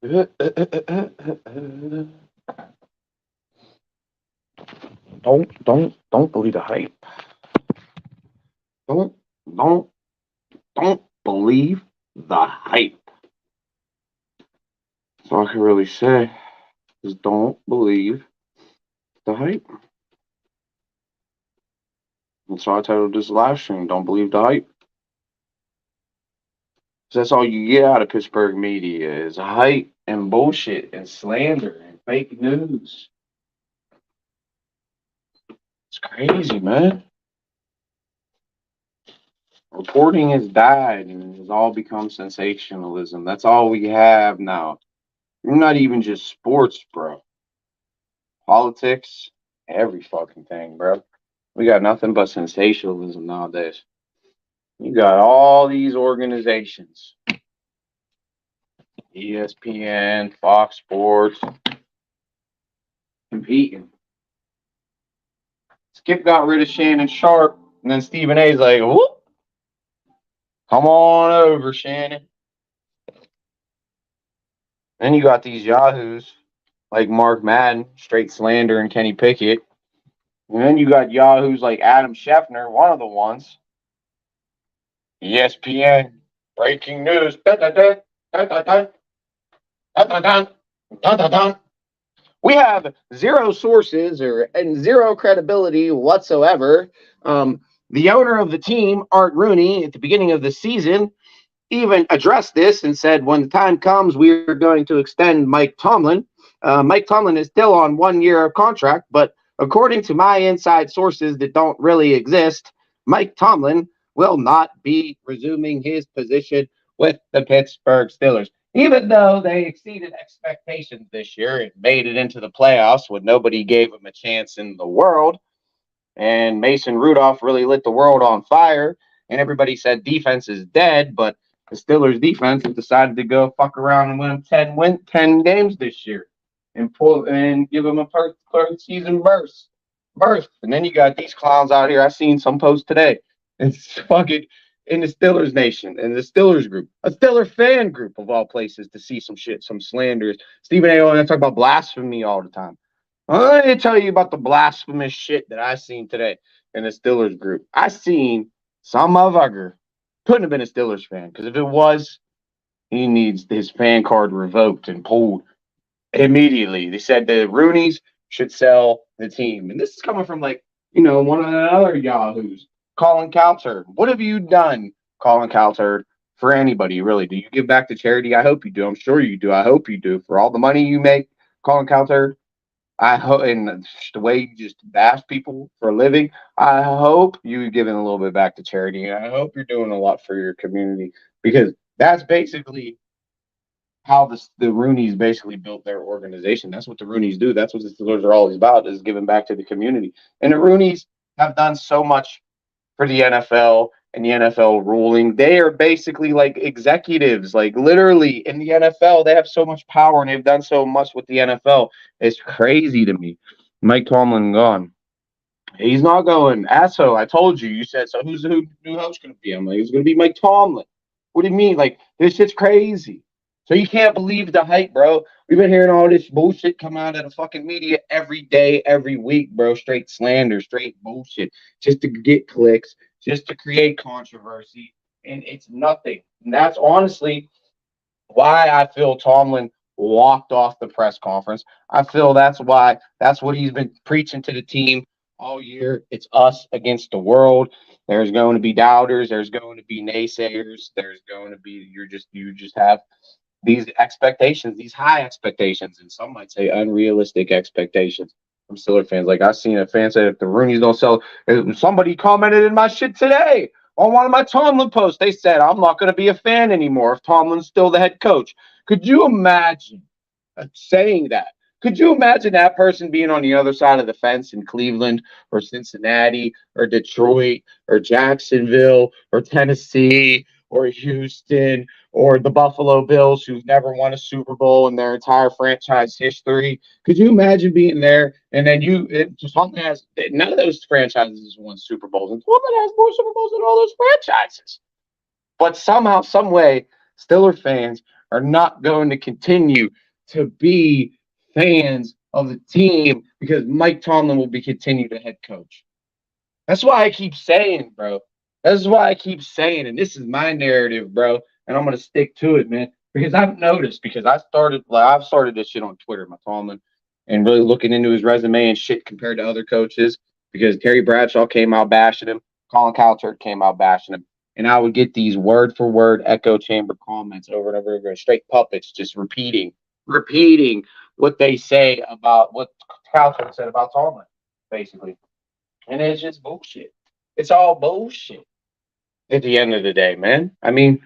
Don't believe the hype. Don't don't don't believe the hype. That's all I can really say. Just don't believe the hype. That's why I titled this live stream. Don't believe the hype. 'Cause that's all you get out of Pittsburgh media is hype and bullshit and slander and fake news. It's crazy, man. Reporting has died and has all become sensationalism. That's all we have now. You're not even just sports, bro. Politics, every fucking thing, bro. We got nothing but sensationalism nowadays. You got all these organizations, ESPN, Fox Sports, competing. Skip got rid of Shannon Sharp, and then Stephen A's like, whoop, come on over, Shannon. Then you got these yahoos like Mark Madden, straight slander, and Kenny Pickett. And then you got yahoos like Adam Schefter, one of the ones. ESPN, breaking news. Dun, dun, dun, dun, dun, dun, dun, dun, dun, dun, dun, dun. We have zero sources and zero credibility whatsoever. The owner of the team, Art Rooney, at the beginning of the season, even addressed this and said, when the time comes, we are going to extend Mike Tomlin. Mike Tomlin is still on 1 year of contract, but according to my inside sources that don't really exist, Mike Tomlin will not be resuming his position with the Pittsburgh Steelers. Even though they exceeded expectations this year and made it into the playoffs when nobody gave them a chance in the world, and Mason Rudolph really lit the world on fire, and everybody said defense is dead, but the Steelers defense has decided to go fuck around and win 10 games this year and pull and give them a third season burst. And then you got these clowns out here. I seen some post today. It's fucking in the Steelers nation and the Steelers group, a Steeler fan group of all places, to see some shit, some slanders. Stephen A. and I talk about blasphemy all the time. Let me tell you about the blasphemous shit that I seen today in the Steelers group. I seen some motherfucker, couldn't have been a Steelers fan, because if it was, he needs his fan card revoked and pulled immediately. They said the Rooneys should sell the team. And this is coming from, like, one of the other yahoos, Colin Cowherd. What have you done, Colin Cowherd, for anybody, really? Do you give back to charity? I hope you do. I'm sure you do. I hope you do. For all the money you make, Colin Cowherd, I hope, and the way you just bash people for a living, I hope you're giving a little bit back to charity. And I hope you're doing a lot for your community, because that's basically how the Rooneys basically built their organization. That's what the Rooneys do. That's what the Steelers are always about, is giving back to the community. And the Rooneys have done so much for the NFL and the NFL ruling. They are basically like executives, like literally in the NFL. They have so much power and they've done so much with the NFL. It's crazy to me. Mike Tomlin gone. He's not going. Asshole, I told you. You said, so who's the new host going to be? I'm like, it's going to be Mike Tomlin. What do you mean? Like, this shit's crazy. So you can't believe the hype, bro. We've been hearing all this bullshit come out of the fucking media every day, every week, bro. Straight slander, straight bullshit, just to get clicks, just to create controversy, and it's nothing. And that's honestly why I feel Tomlin walked off the press conference. I feel that's what he's been preaching to the team all year. It's us against the world. There's going to be doubters. There's going to be naysayers. There's going to be you just have these expectations, these high expectations, and some might say unrealistic expectations from Steelers fans. Like, I've seen a fan say, if the Rooneys don't sell, somebody commented in my shit today on one of my Tomlin posts. They said, I'm not going to be a fan anymore if Tomlin's still the head coach. Could you imagine saying that? Could you imagine that person being on the other side of the fence in Cleveland or Cincinnati or Detroit or Jacksonville or Tennessee or Houston or the Buffalo Bills, who've never won a Super Bowl in their entire franchise history? Could you imagine being there? And then something has, none of those franchises won Super Bowls, and Tomlin has more Super Bowls than all those franchises. But somehow, some way, Steeler fans are not going to continue to be fans of the team because Mike Tomlin will be continued the head coach. That's why I keep saying, bro. That's why I keep saying, and this is my narrative, bro, and I'm gonna stick to it, man. Because I've noticed, because I've started this shit on Twitter, my Tomlin, and really looking into his resume and shit compared to other coaches. Because Terry Bradshaw came out bashing him, Colin Cowherd came out bashing him, and I would get these word for word echo chamber comments over and over again, straight puppets, just repeating what they say about what Cowherd said about Tomlin, basically. And it's just bullshit. It's all bullshit at the end of the day, man. I mean,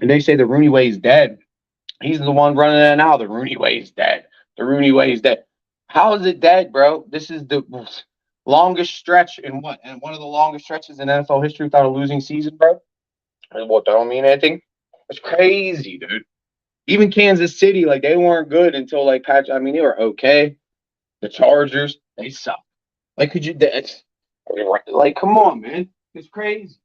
and they say the Rooney way is dead. He's the one running it now. The Rooney way is dead. The Rooney way is dead. How is it dead, bro? This is the longest stretch in what? And one of the longest stretches in NFL history without a losing season, bro. And what, that don't mean anything? It's crazy, dude. Even Kansas City, like, they weren't good until, like, I mean, they were okay. The Chargers, they suck. Like, could you, that's, like, come on, man. It's crazy.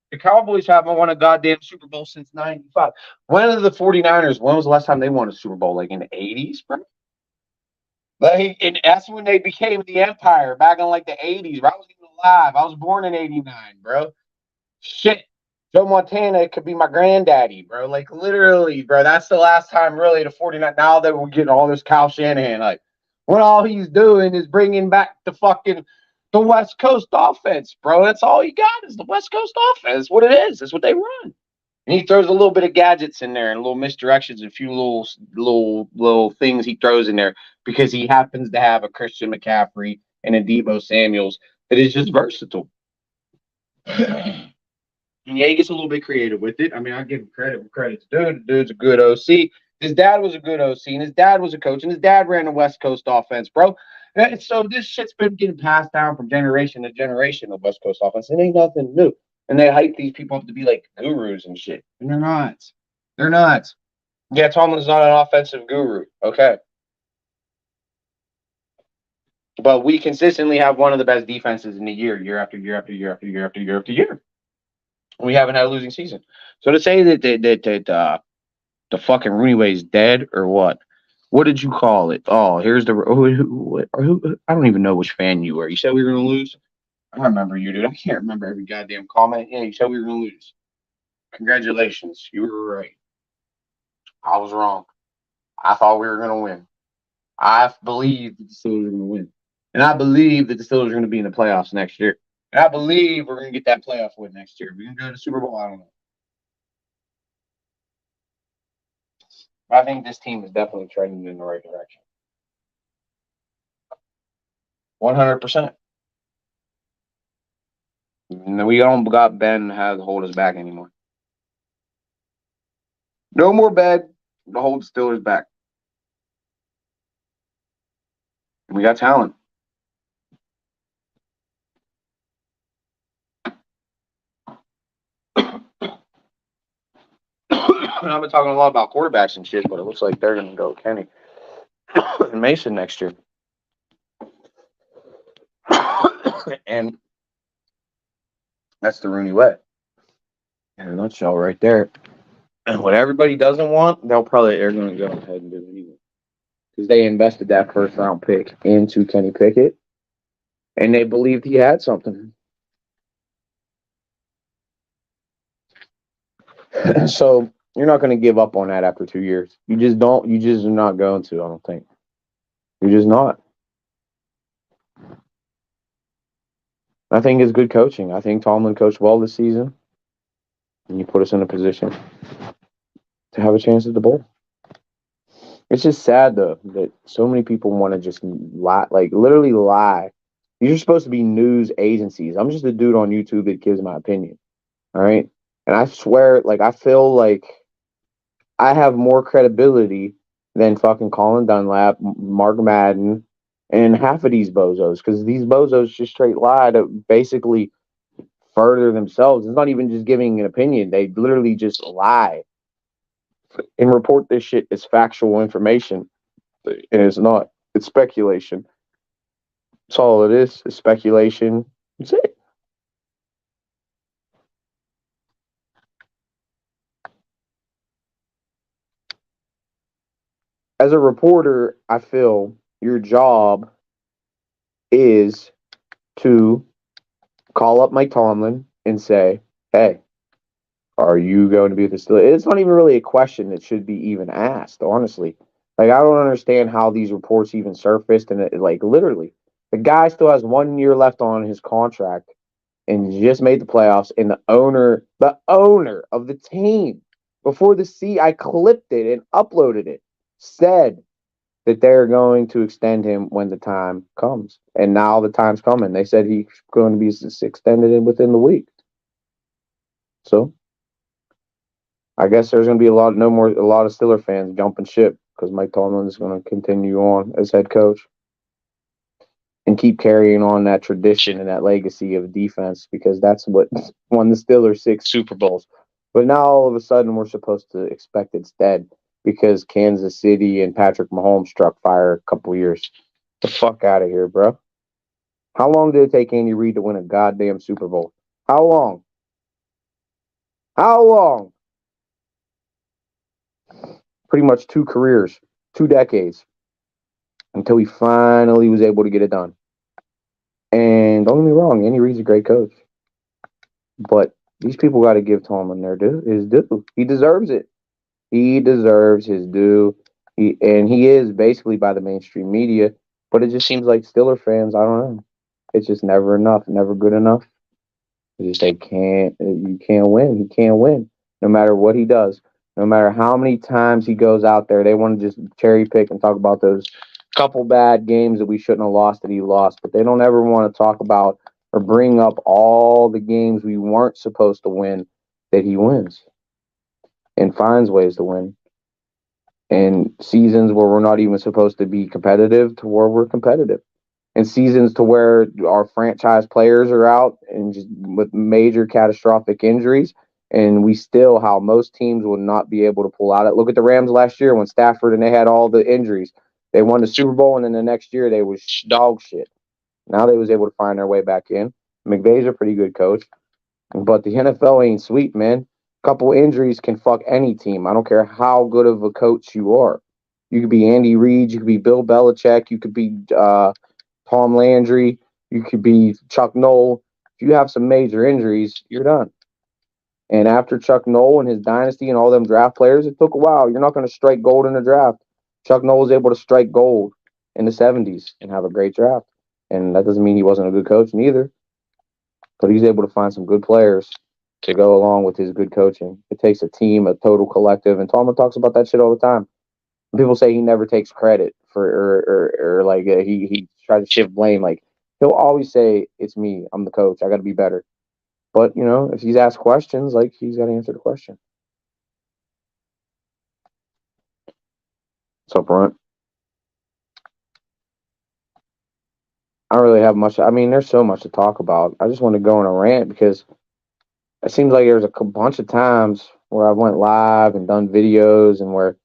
The Cowboys haven't won a goddamn Super Bowl since 95. When was the last time they won a Super Bowl? Like in the 80s, bro? Like, and that's when they became the Empire, back in like the 80s. Bro. I was even alive. I was born in 89, bro. Shit. Joe Montana could be my granddaddy, bro. Like, literally, bro. That's the last time, really, the 49. Now that we're getting all this Kyle Shanahan, like, when all he's doing is bringing back the West Coast offense, bro. That's all he got is the West Coast offense. That's what it is. That's what they run. And he throws a little bit of gadgets in there and little misdirections, and a few little things he throws in there because he happens to have a Christian McCaffrey and a Deebo Samuels that is just versatile. And yeah, he gets a little bit creative with it. I mean, I give him credit where credit's due. The dude's a good OC. His dad was a good OC, and his dad was a coach, and his dad ran the West Coast offense, bro. And so this shit's been getting passed down from generation to generation of West Coast offense. It ain't nothing new. And they hype these people up to be like gurus and shit. And they're not. They're not. Yeah, Tomlin's not an offensive guru. Okay. But we consistently have one of the best defenses in the year after year after year after year after year after year. We haven't had a losing season. So to say that the fucking Rooney way is dead or what? What did you call it? Oh, here's the who I don't even know which fan you were. You said we were gonna lose. I remember you, dude. I can't remember every goddamn comment. Yeah, you said we were gonna lose. Congratulations, you were right. I was wrong. I thought we were gonna win. I believe that the Steelers are gonna win, and I believe that the Steelers are gonna be in the playoffs next year. And I believe we're gonna get that playoff win next year. We're gonna go to the Super Bowl. I don't know. I think this team is definitely trending in the right direction. 100%. We don't got Ben to hold us back anymore. No more Ben to hold the Steelers back. We got talent. I've been talking a lot about quarterbacks and shit, but it looks like they're going to go Kenny and Mason next year. And that's the Rooney way. In a nutshell, right there. And what everybody doesn't want, they're going to go ahead and do it anyway. Because they invested that first round pick into Kenny Pickett, and they believed he had something. So you're not going to give up on that after 2 years. You just don't. You just are not going to. I don't think. You're just not. I think it's good coaching. I think Tomlin coached well this season, and you put us in a position to have a chance at the bowl. It's just sad though that so many people want to just lie, like literally lie. These are supposed to be news agencies. I'm just a dude on YouTube that gives my opinion. All right. And I swear, like, I feel like I have more credibility than fucking Colin Dunlap, Mark Madden, and half of these bozos, because these bozos just straight lie to basically further themselves. It's not even just giving an opinion. They literally just lie and report this shit as factual information. And it's not. It's speculation. That's all it is. It's speculation. That's it. as a reporter, I feel your job is to call up Mike Tomlin and say, "Hey, are you going to be with the Steelers?" It's not even really a question that should be even asked, honestly. Like, I don't understand how these reports even surfaced, and like literally, the guy still has 1 year left on his contract and just made the playoffs. And the owner of the team, before I clipped it and uploaded it, said that they're going to extend him when the time comes. And now the time's coming. They said he's going to be extended within the week. So I guess there's going to be a lot of Steeler fans jumping ship because Mike Tomlin is going to continue on as head coach and keep carrying on that tradition and that legacy of defense, because that's what won the Steelers 6 Super Bowls. But now all of a sudden we're supposed to expect it's dead because Kansas City and Patrick Mahomes struck fire a couple years. Get the fuck out of here, bro. How long did it take Andy Reid to win a goddamn Super Bowl? How long? How long? Pretty much 2 careers, 2 decades, until he finally was able to get it done. And don't get me wrong, Andy Reid's a great coach. But these people got to give Tomlin his due. He deserves it. He deserves his due. He is basically by the mainstream media, but it just seems like Steeler fans, I don't know. It's just never enough, never good enough. It's just you can't win. He can't win. No matter what he does. No matter how many times he goes out there, they want to just cherry pick and talk about those couple bad games that we shouldn't have lost that he lost, but they don't ever want to talk about or bring up all the games we weren't supposed to win that he wins and finds ways to win. And seasons where we're not even supposed to be competitive to where we're competitive. And seasons to where our franchise players are out and just with major catastrophic injuries. And we still, how most teams would not be able to pull out it. Look at the Rams last year when Stafford and they had all the injuries. They won the Super Bowl, and then the next year they was dog shit. Now they was able to find their way back in. McVay's a pretty good coach, but the NFL ain't sweet, man. A couple injuries can fuck any team. I don't care how good of a coach you are. You could be Andy Reid, you could be Bill Belichick, you could be Tom Landry, you could be Chuck Noll. If you have some major injuries, you're done. And after Chuck Noll and his dynasty and all them draft players, it took a while. You're not going to strike gold in the draft. Chuck Noll was able to strike gold in the 70s and have a great draft. And that doesn't mean he wasn't a good coach neither. But he's able to find some good players to go along with his good coaching. It takes a team, a total collective. And Tomlin talks about that shit all the time. People say he never takes credit for or like he tries to shift blame. Like, he'll always say, "It's me. I'm the coach. I got to be better." But if he's asked questions, like, he's got to answer the question. What's up, Brunt? I don't really have much. I mean, there's so much to talk about. I just want to go on a rant because it seems like there's a bunch of times where I went live and done videos and where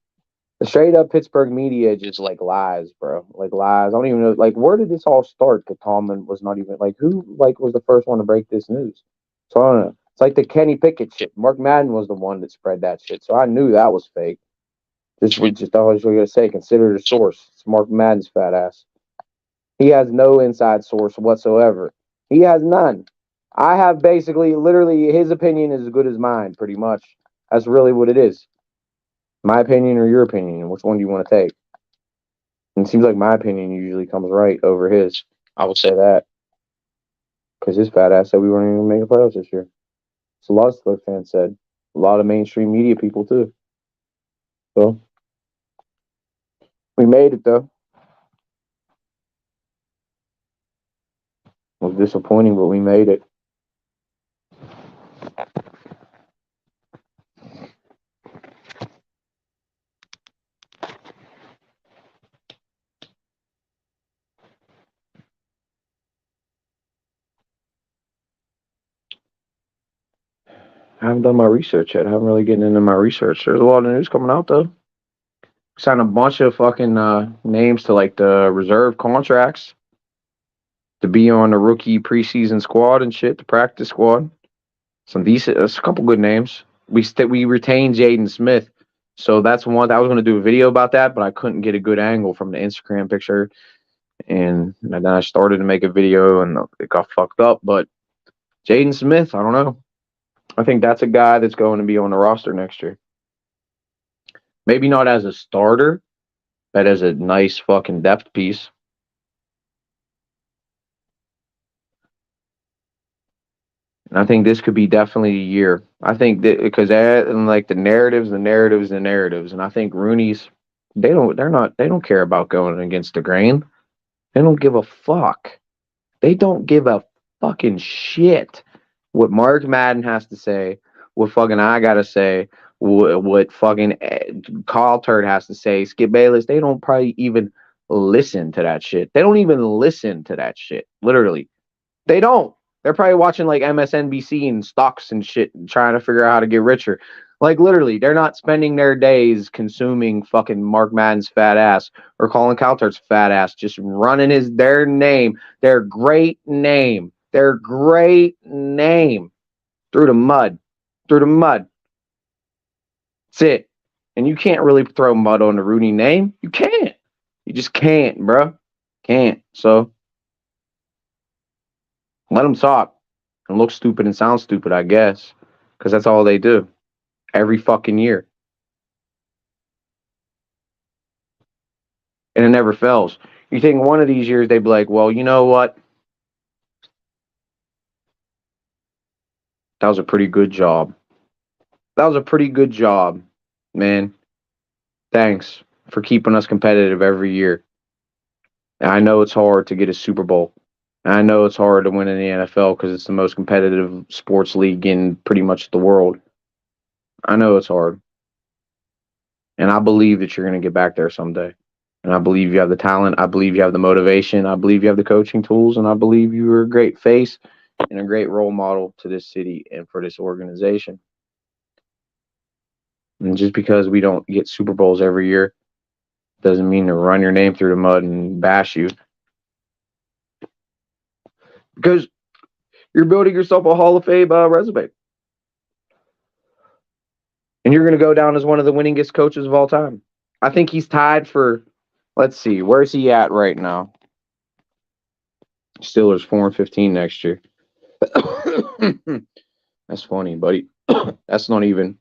the straight up Pittsburgh media just like lies, bro. Like, lies. I don't even know. Like, where did this all start? That Tomlin was not even like who was the first one to break this news? So I don't know. It's like the Kenny Pickett shit. Mark Madden was the one that spread that shit. So I knew that was fake. Just always gonna say, consider the source. It's Mark Madden's fat ass. He has no inside source whatsoever. He has none. I have basically, literally, his opinion is as good as mine, pretty much. That's really what it is. My opinion or your opinion? Which one do you want to take? And it seems like my opinion usually comes right over his. I will say that. Because his fat ass said we weren't even going to make the playoffs this year. So a lot of Steelers fans said. A lot of mainstream media people, too. So, we made it, though. It was disappointing, but we made it. I haven't done my research yet. I haven't really gotten into my research. There's a lot of news coming out, though. Signed a bunch of fucking names to like the reserve contracts to be on the rookie preseason squad and shit, the practice squad. Some decent, a couple good names. We retained Jaden Smith, So that's one. I was going to do a video about that, but I couldn't get a good angle from the Instagram picture. And then I started to make a video and it got fucked up. But Jaden Smith, I don't know. I think that's a guy that's going to be on the roster next year. Maybe not as a starter, but as a nice fucking depth piece. And I think this could be definitely a year. I think that because like the narratives, and I think Rooney's they don't care about going against the grain. They don't give a fuck. They don't give a fucking shit what Mark Madden has to say, what fucking I gotta say, what fucking Carl Turd has to say, Skip Bayless. They don't probably even listen to that shit. They don't even listen to that shit. Literally, they don't. They're probably watching like MSNBC and stocks and shit and trying to figure out how to get richer. Like literally, they're not spending their days consuming fucking Mark Madden's fat ass or Colin Cowherd's fat ass, just running their name, their great name, through the mud, through the mud. That's it. And you can't really throw mud on the Rooney name. You can't. You just can't, bro. Can't. So let them talk and look stupid and sound stupid, I guess, because that's all they do every fucking year. And it never fails. You think one of these years they'd be like, well, you know what? That was a pretty good job. That was a pretty good job, man. Thanks for keeping us competitive every year. And I know it's hard to get a Super Bowl. And I know it's hard to win in the NFL because it's the most competitive sports league in pretty much the world. I know it's hard. And I believe that you're going to get back there someday. And I believe you have the talent. I believe you have the motivation. I believe you have the coaching tools. And I believe you are a great face and a great role model to this city and for this organization. And just because we don't get Super Bowls every year doesn't mean to run your name through the mud and bash you. Because you're building yourself a Hall of Fame resume. And you're going to go down as one of the winningest coaches of all time. I think he's tied for, let's see, where's he at right now? Steelers 4-15 next year. That's funny, buddy. That's not even.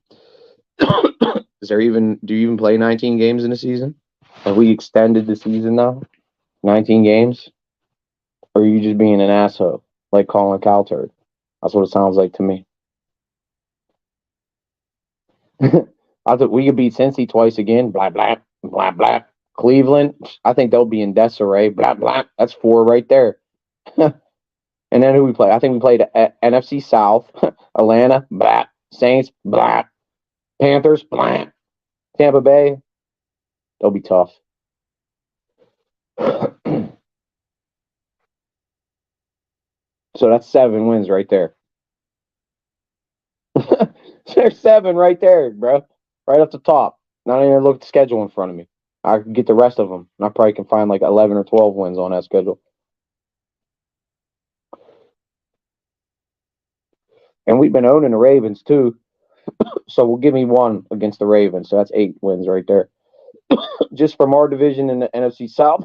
Do you even play 19 games in a season? Have we extended the season now? 19 games? Or are you just being an asshole like Colin Cowherd? That's what it sounds like to me. I thought we could beat Cincy twice again. Blah, blah, blah, blah. Cleveland, I think they'll be in disarray. Blah, blah. That's 4 right there. And then who we play? I think we played NFC South, Atlanta, blah. Saints, blah. Panthers, blah. Tampa Bay, they'll be tough. So that's 7 wins right there. There's 7 right there, bro. Right up the top. Not even look at the schedule in front of me. I can get the rest of them. And I probably can find like 11 or 12 wins on that schedule. And we've been owning the Ravens too. So we'll give me 1 against the Ravens. So that's 8 wins right there. Just from our division in the NFC South.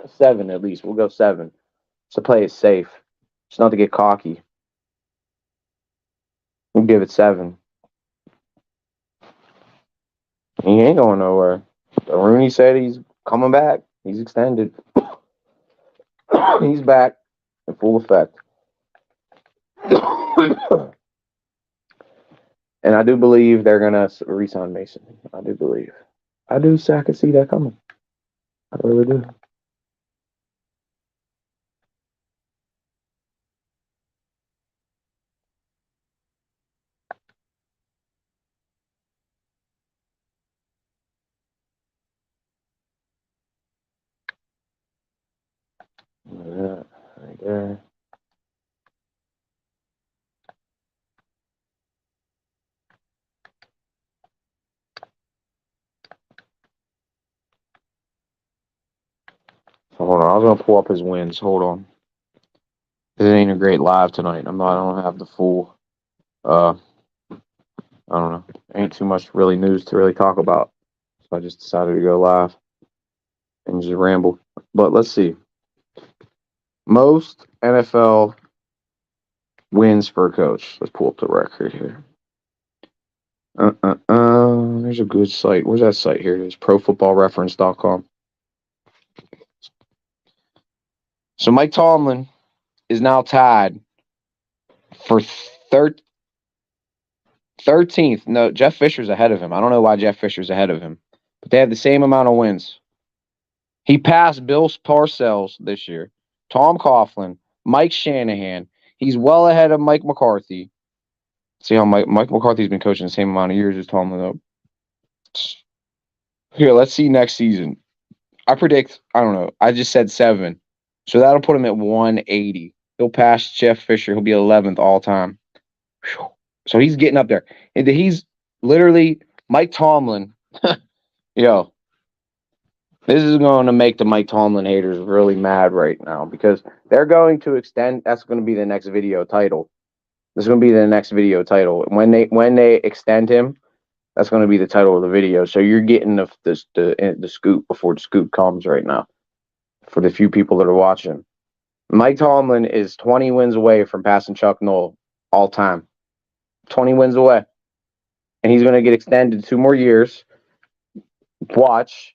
7 at least. We'll go 7. To play it safe. Just not to get cocky. We'll give it 7. He ain't going nowhere. Rooney said he's coming back. He's extended. He's back in full effect. And I do believe they're going to re-sign Mason. I do believe. I can see that coming. I really do. Yeah, right there. So hold on, I was gonna pull up his wins. Hold on. This ain't a great live tonight. I don't have the full. I don't know. Ain't too much really news to really talk about. So I just decided to go live and just ramble. But let's see. Most NFL wins for a coach. Let's pull up the record here. There's a good site. Where's that site? Here it is. ProFootballReference.com. So Mike Tomlin is now tied for 13th. No, Jeff Fisher's ahead of him. I don't know why Jeff Fisher's ahead of him, but they have the same amount of wins. He passed Bill Parcells this year, Tom Coughlin, Mike Shanahan. He's well ahead of Mike McCarthy. See how Mike McCarthy's been coaching the same amount of years as Tomlin, though. Here, let's see next season. I predict, I don't know, I just said 7. So that'll put him at 180. He'll pass Jeff Fisher. He'll be 11th all time. So he's getting up there. And he's literally Mike Tomlin. Yo, this is going to make the Mike Tomlin haters really mad right now because they're going to extend. That's going to be the next video title. This is going to be the next video title. When they extend him, that's going to be the title of the video. So you're getting the scoop before the scoop comes right now for the few people that are watching. Mike Tomlin is 20 wins away from passing Chuck Noll all time. 20 wins away. And he's going to get extended 2 more years. Watch.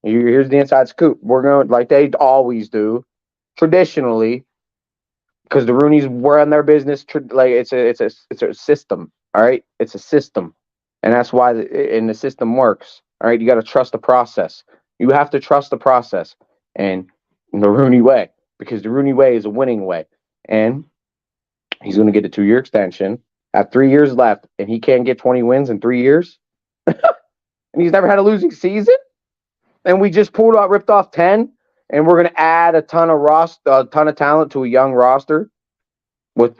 Here's the inside scoop. We're going, like they always do, traditionally, because the Rooneys were in their business. Like it's a system. All right, it's a system, and that's why the system works. All right, you got to trust the process. You have to trust the process, and the Rooney way, because the Rooney way is a winning way, and he's going to get a 2-year extension. Have 3 years left, and he can't get 20 wins in 3 years, and he's never had a losing season. And we just ripped off 10, and we're going to add a ton of talent to a young roster with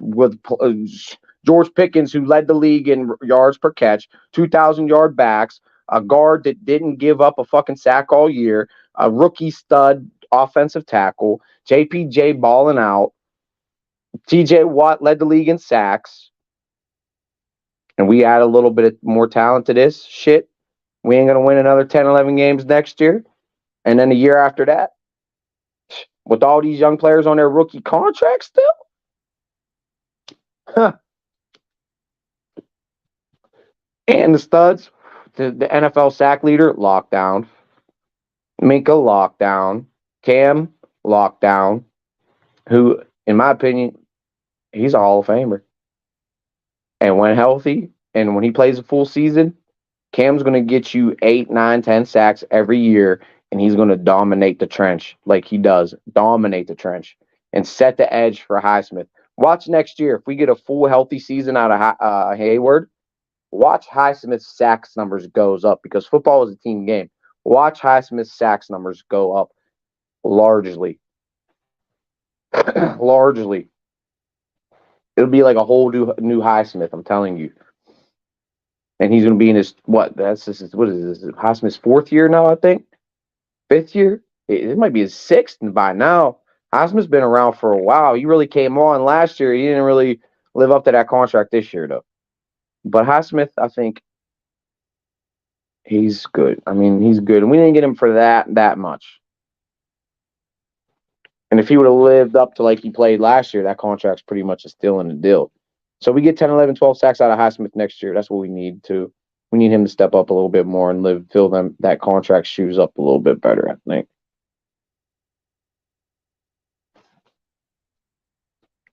George Pickens, who led the league in yards per catch, 2,000-yard backs, a guard that didn't give up a fucking sack all year, a rookie stud offensive tackle, JPJ balling out, TJ Watt led the league in sacks, and we add a little bit more talent to this shit. We ain't going to win another 10, 11 games next year. And then the year after that, with all these young players on their rookie contracts still? Huh. And the studs, the NFL sack leader, lockdown. Minka, lockdown. Cam, lockdown. Who, in my opinion, he's a Hall of Famer. And when healthy, and when he plays a full season, Cam's going to get you 8, 9, 10 sacks every year, and he's going to dominate the trench like he does. Dominate the trench and set the edge for Highsmith. Watch next year. If we get a full healthy season out of Hayward, watch Highsmith's sacks numbers goes up because football is a team game. Watch Highsmith's sacks numbers go up largely. Largely. It'll be like a whole new Highsmith, I'm telling you. And he's going to be in his, what is this? Highsmith's 4th year now, I think? 5th year? It might be his 6th by now. Highsmith's been around for a while. He really came on last year. He didn't really live up to that contract this year, though. But Highsmith, I think, he's good. I mean, he's good. And we didn't get him for that much. And if he would have lived up to like he played last year, that contract's pretty much still in the deal. So we get 10, 11, 12 sacks out of Highsmith next year. That's what we need to. We need him to step up a little bit more and fill that contract shoes up a little bit better, I think.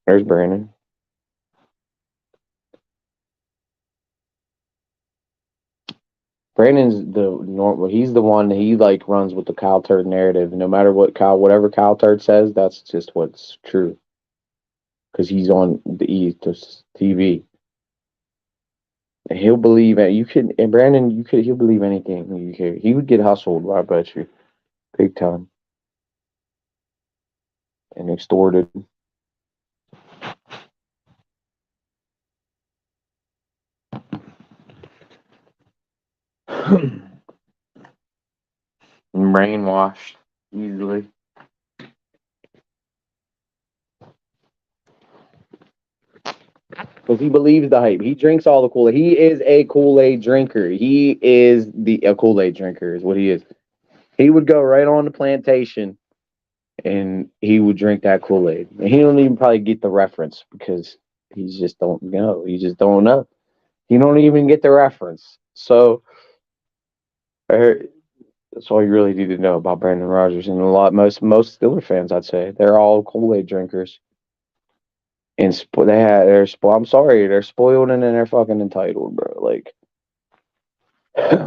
There's Brandon. Brandon's the normal. He's the one. He like runs with the Kyle Turd narrative. No matter whatever Kyle Turd says, that's just what's true. Because he's on the TV. And he'll believe it. And Brandon, he'll believe anything. He would get hustled, I bet you, big time, and extorted. Brainwashed. Easily. Because he believes the hype. He drinks all the Kool-Aid. He is a Kool-Aid drinker. He is a Kool-Aid drinker is what he is. He would go right on the plantation and he would drink that Kool-Aid. And he don't even probably get the reference because he just don't know. He just don't know. He don't even get the reference. So that's all you really need to know about Brandon Rogers. And most Steelers fans, I'd say, they're all Kool-Aid drinkers. And I'm sorry, they're spoiled and then they're fucking entitled, bro. Like,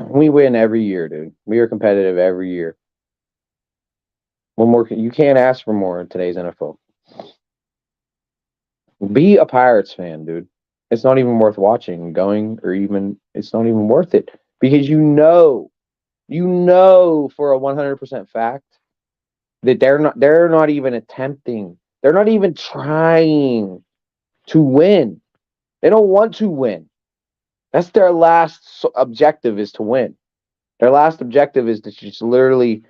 we win every year, dude. We are competitive every year. One more, you can't ask for more in today's NFL. Be a Pirates fan, dude. It's not even worth watching, it's not even worth it because you know for a 100% fact that they're not even attempting, they're not even trying to win. They don't want to win. That's their last objective is to win. Their last objective is to just literally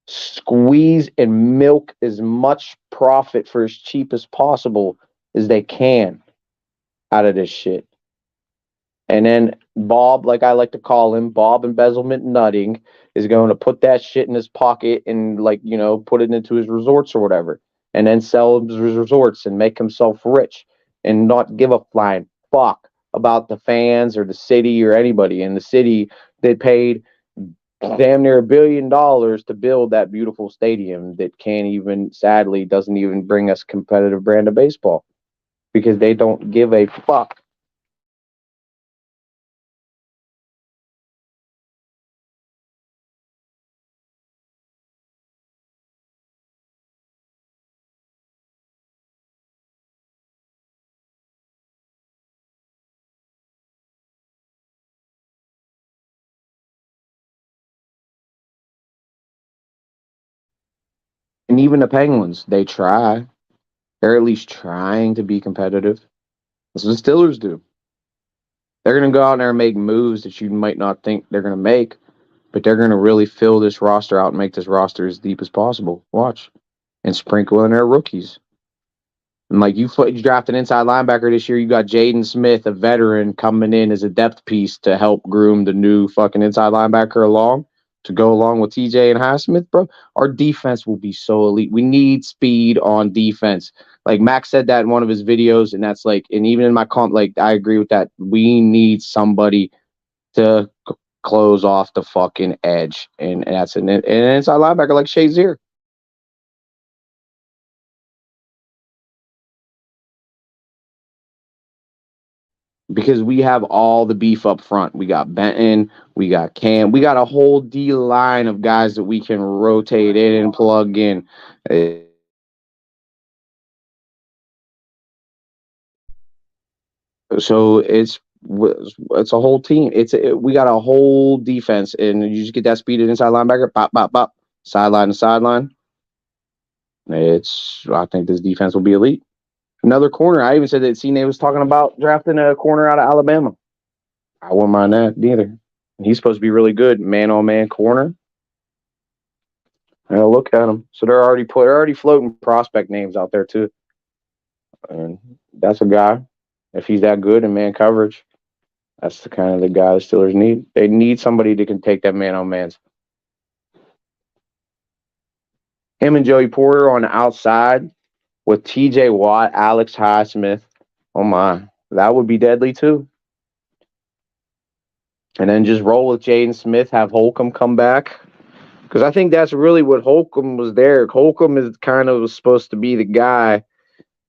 squeeze and milk as much profit for as cheap as possible as they can out of this shit. And then Bob, like I like to call him, Bob Embezzlement Nutting, is going to put that shit in his pocket and, like, put it into his resorts or whatever. And then sell his resorts and make himself rich and not give a flying fuck about the fans or the city or anybody. In the city, they paid damn near $1 billion to build that beautiful stadium that sadly, doesn't even bring us competitive brand of baseball because they don't give a fuck. And even the Penguins, they try. They're at least trying to be competitive. That's what the Steelers do. They're going to go out there and make moves that you might not think they're going to make, but they're going to really fill this roster out and make this roster as deep as possible. Watch. And sprinkle in their rookies. And like you draft an inside linebacker this year, you got Jaden Smith, a veteran, coming in as a depth piece to help groom the new fucking inside linebacker along to go along with TJ and Highsmith, bro. Our defense will be so elite. We need speed on defense. Like Max said that in one of his videos, and that's like, and even in my comp, like I agree with that. We need somebody to close off the fucking edge, and that's an inside linebacker like Shazier. Because we have all the beef up front. We got Benton, we got Cam, we got a whole D line of guys that we can rotate in and plug in. So it's a whole team. We got a whole defense, and you just get that speed at inside linebacker, pop, pop, pop, sideline to sideline. I think this defense will be elite. Another corner. I even said that CNA was talking about drafting a corner out of Alabama. I wouldn't mind that neither. He's supposed to be really good, man-on-man corner. Look at him. So they're already floating prospect names out there too, and that's a guy. If he's that good in man coverage, that's the kind of the guy the Steelers need. They need somebody that can take that man-on-mans. Him and Joey Porter on the outside with T.J. Watt, Alex Highsmith. Oh my, that would be deadly too. And then just roll with Jaden Smith, have Holcomb come back. Because I think that's really what Holcomb was there. Holcomb is kind of supposed to be the guy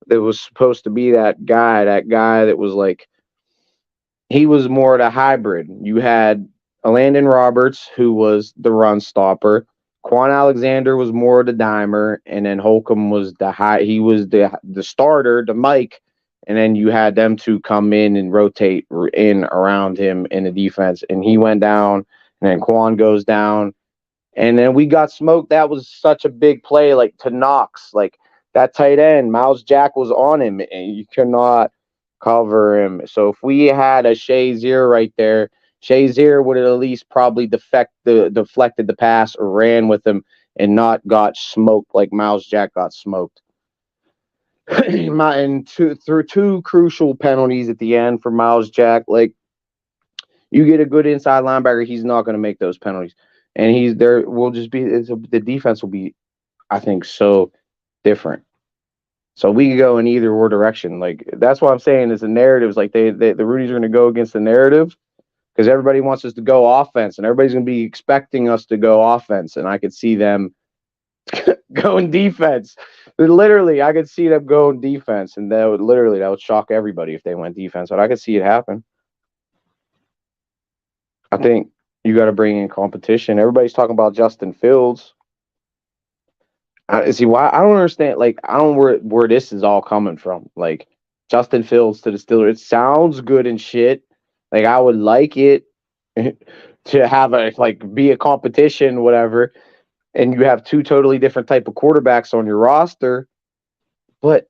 that was supposed to be that guy that was like, he was more of a hybrid. You had Landon Roberts, who was the run stopper. Quan Alexander was more of the dimer, and then Holcomb was he was the starter, the Mike, and then you had them two come in and rotate in around him in the defense, and he went down, and then Quan goes down, and then we got smoked. That was such a big play, like to Knox, like that tight end, Miles Jack was on him, and you cannot cover him. So if we had a Shazier right there, Shazier would have at least probably deflected the pass or ran with him and not got smoked like Miles Jack got smoked. Through two crucial penalties at the end for Miles Jack, like you get a good inside linebacker, he's not going to make those penalties, and he's there. Will just be the defense will be, I think, so different. So we could go in either or direction. Like that's what I'm saying is the narratives. Like the Roonies are going to go against the narrative because everybody wants us to go offense, and everybody's going to be expecting us to go offense, and I could see them going defense. Literally, I could see them going defense, and that would shock everybody if they went defense. But I could see it happen. I think you got to bring in competition. Everybody's talking about Justin Fields. See why I don't understand. Like I don't know where this is all coming from. Like Justin Fields to the Steelers. It sounds good and shit. Like I would like it to have be a competition, whatever. And you have two totally different type of quarterbacks on your roster. But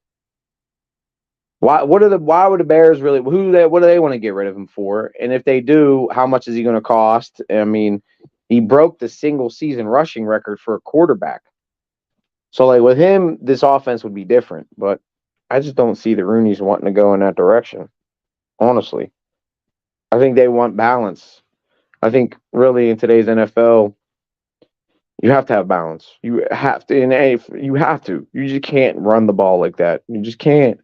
why would the Bears really what do they want to get rid of him for? And if they do, how much is he going to cost? I mean, he broke the single season rushing record for a quarterback. So like with him, this offense would be different, but I just don't see the Roonies wanting to go in that direction. Honestly. I think they want balance. I think really in today's NFL, you have to have balance. You have to, you have to. You just can't run the ball like that. You just can't.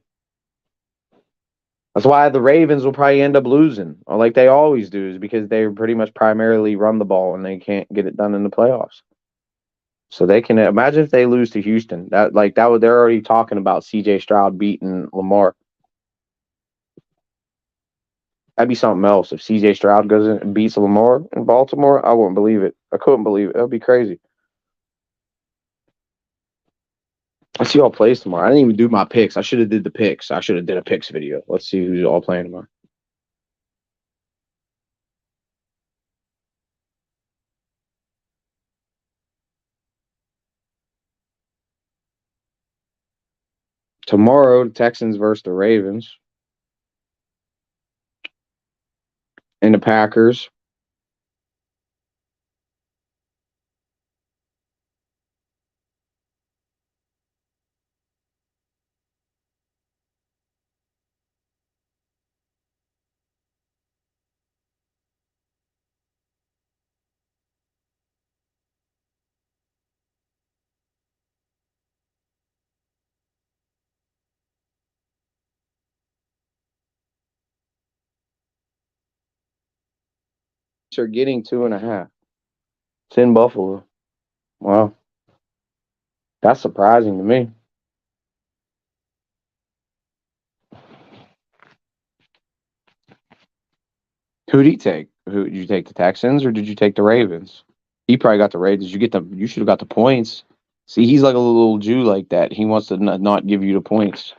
That's why the Ravens will probably end up losing, or like they always do, is because they pretty much primarily run the ball and they can't get it done in the playoffs. So they can imagine if they lose to Houston. They're already talking about CJ Stroud beating Lamar. That'd be something else. If CJ Stroud goes in and beats Lamar in Baltimore, I wouldn't believe it. I couldn't believe it. That'd be crazy. Let's see who all plays tomorrow. I didn't even do my picks. I should have did the picks. I should have did a picks video. Let's see who's all playing tomorrow. Tomorrow, the Texans versus the Ravens. And the Packers. Are getting 2.5. It's in Buffalo. Wow. That's surprising to me. Who did he take? Who did you take, the Texans or did you take the Ravens? He probably got the Ravens. You should have got the points. See, he's like a little Jew like that. He wants to not give you the points.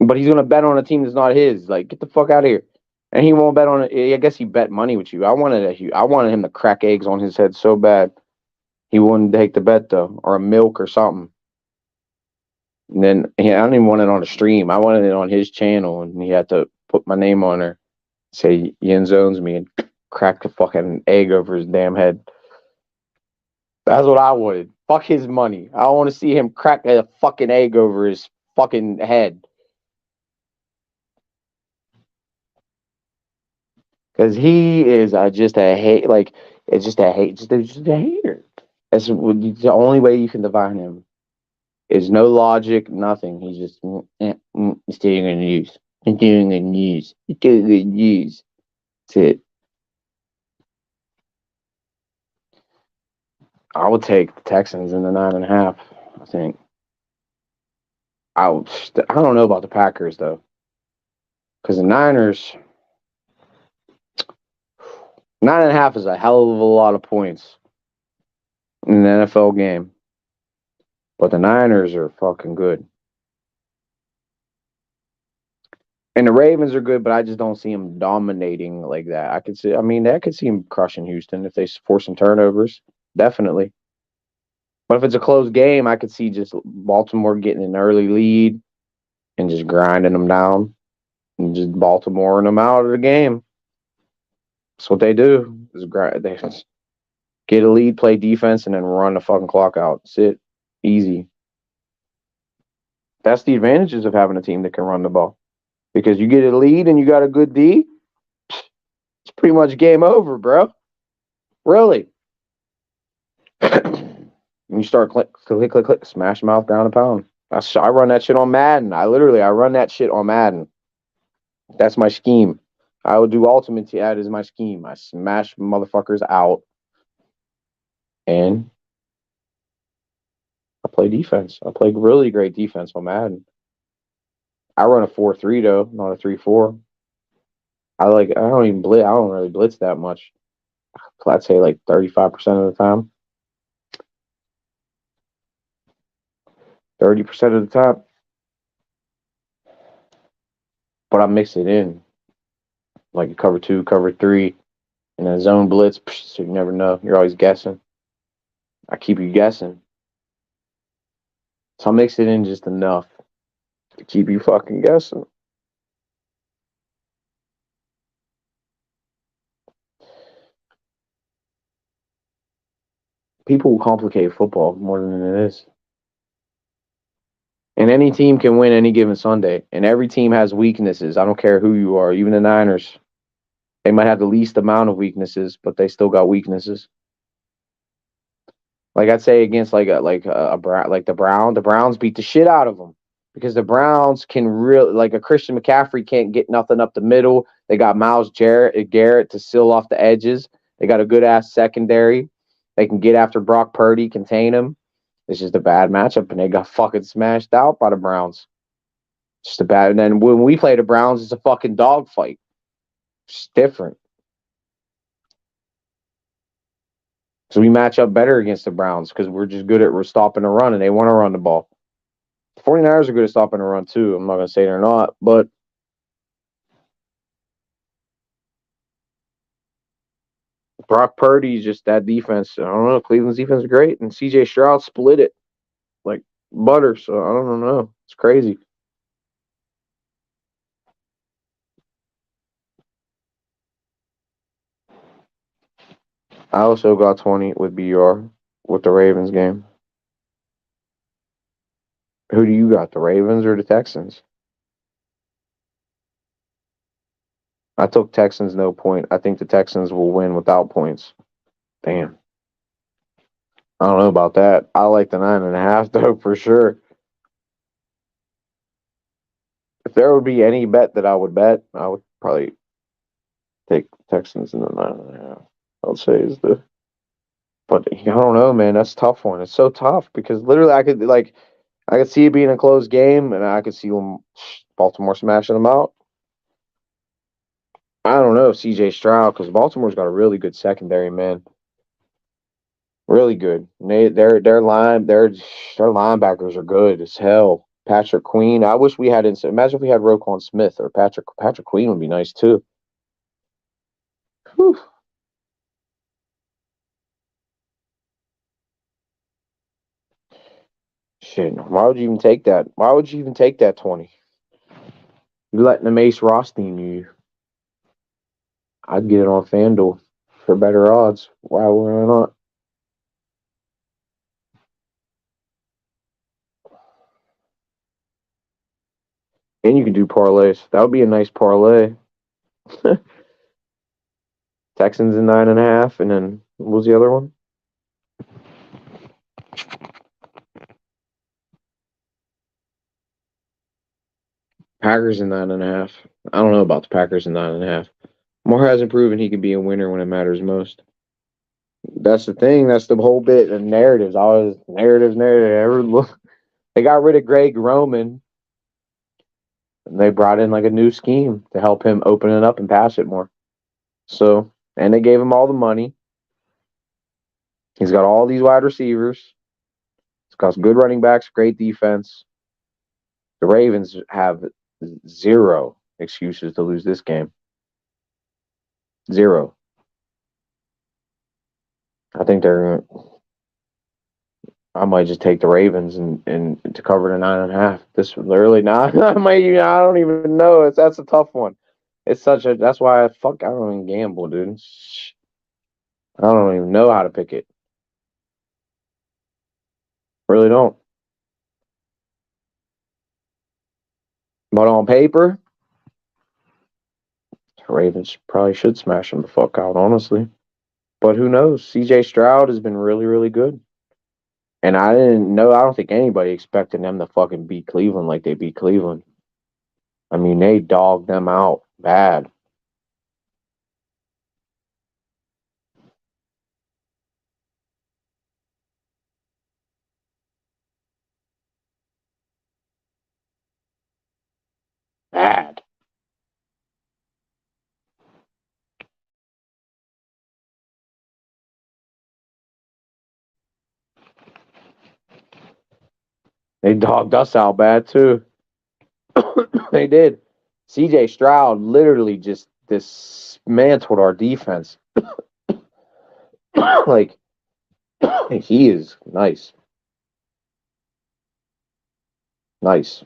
But he's gonna bet on a team that's not his. Like, get the fuck out of here. And he won't bet on it. I guess he bet money with you. I wanted him to crack eggs on his head so bad. He wouldn't take the bet though, or a milk or something. And then I don't even want it on a stream. I wanted it on his channel, and he had to put my name on there, say Yen owns me, and crack the fucking egg over his damn head. That's what I wanted. Fuck his money. I want to see him crack a fucking egg over his fucking head. Because he is just a hate, just a hater. That's the only way you can define him. Is no logic, nothing. He's just still gonna use. I'm doing good news. Doing good news. That's it. I would take the Texans in the 9.5. I think. I don't know about the Packers though, because the Niners 9.5 is a hell of a lot of points in an NFL game, but the Niners are fucking good. And the Ravens are good, but I just don't see them dominating like that. I could see them crushing Houston if they force some turnovers. Definitely. But if it's a close game, I could see just Baltimore getting an early lead and just grinding them down and just Baltimoreing them out of the game. That's what they do. Get a lead, play defense, and then run the fucking clock out. Sit. Easy. That's the advantages of having a team that can run the ball. Because you get a lead and you got a good D, it's pretty much game over, bro. Really. You start click, click, click, click, smash mouth, ground and pound. I run that shit on Madden. I run that shit on Madden. That's my scheme. I would do ultimate. That is my scheme. I smash motherfuckers out, and I play defense. I play really great defense on Madden. I run a 4-3 though, not a 3-4. I don't even blitz. I don't really blitz that much. I'd say like 35% of the time. 30% of the time. But I mix it in. Like cover 2, cover 3, and then zone blitz, so you never know. You're always guessing. I keep you guessing. So I mix it in just enough to keep you fucking guessing. People complicate football more than it is. And any team can win any given Sunday. And every team has weaknesses. I don't care who you are. Even the Niners. They might have the least amount of weaknesses, but they still got weaknesses. Like I'd say against the Browns beat the shit out of them. Because the Browns can really, like a Christian McCaffrey can't get nothing up the middle. They got Myles Garrett to seal off the edges. They got a good ass secondary. They can get after Brock Purdy, contain him. It's just a bad matchup, and they got fucking smashed out by the Browns. Just a bad. And then when we play the Browns, it's a fucking dogfight. It's different. So we match up better against the Browns because we're just good at stopping the run, and they want to run the ball. The 49ers are good at stopping the run, too. I'm not going to say they're not, but Brock Purdy's just that defense. I don't know. Cleveland's defense is great, and C.J. Stroud split it like butter, so I don't know. It's crazy. I also got 20 with BR with the Ravens game. Who do you got, the Ravens or the Texans? I took Texans no point. I think the Texans will win without points. Damn. I don't know about that. I like the 9.5 though for sure. If there would be any bet that I would bet, I would probably take Texans in the 9.5. I would say is the. But I don't know, man. That's a tough one. It's so tough because literally I could see it being a close game, and I could see Baltimore smashing them out. I don't know, CJ Stroud, because Baltimore's got a really good secondary, man. Really good. Their linebackers are good as hell. Patrick Queen. I wish we had imagine if we had Roquan Smith or Patrick Queen would be nice too. Whew. Shit. Why would you even take that? Why would you even take that 20? You letting the Mace Rothstein you. I'd get it on FanDuel for better odds. Why not? And you can do parlays. That would be a nice parlay. Texans in 9.5, and then what was the other one? Packers in 9.5. I don't know about the Packers in 9.5. Moore hasn't proven he can be a winner when it matters most. That's the thing. That's the whole bit of narratives. Always narratives. They got rid of Greg Roman, and they brought in like a new scheme to help him open it up and pass it more. So, and they gave him all the money. He's got all these wide receivers. He's got good running backs, great defense. The Ravens have zero excuses to lose this game. Zero. I think I might just take the Ravens and to cover the 9.5. This literally not. I don't even know. That's a tough one. It's that's why I don't even gamble, dude. I don't even know how to pick it. Really don't. But on paper, Ravens probably should smash them the fuck out, honestly. But who knows? CJ Stroud has been really, really good. And I don't think anybody expected them to fucking beat Cleveland like they beat Cleveland. I mean, they dogged them out bad. Bad. They dogged us out bad, too. They did. CJ Stroud literally just dismantled our defense. Like, he is nice. Nice.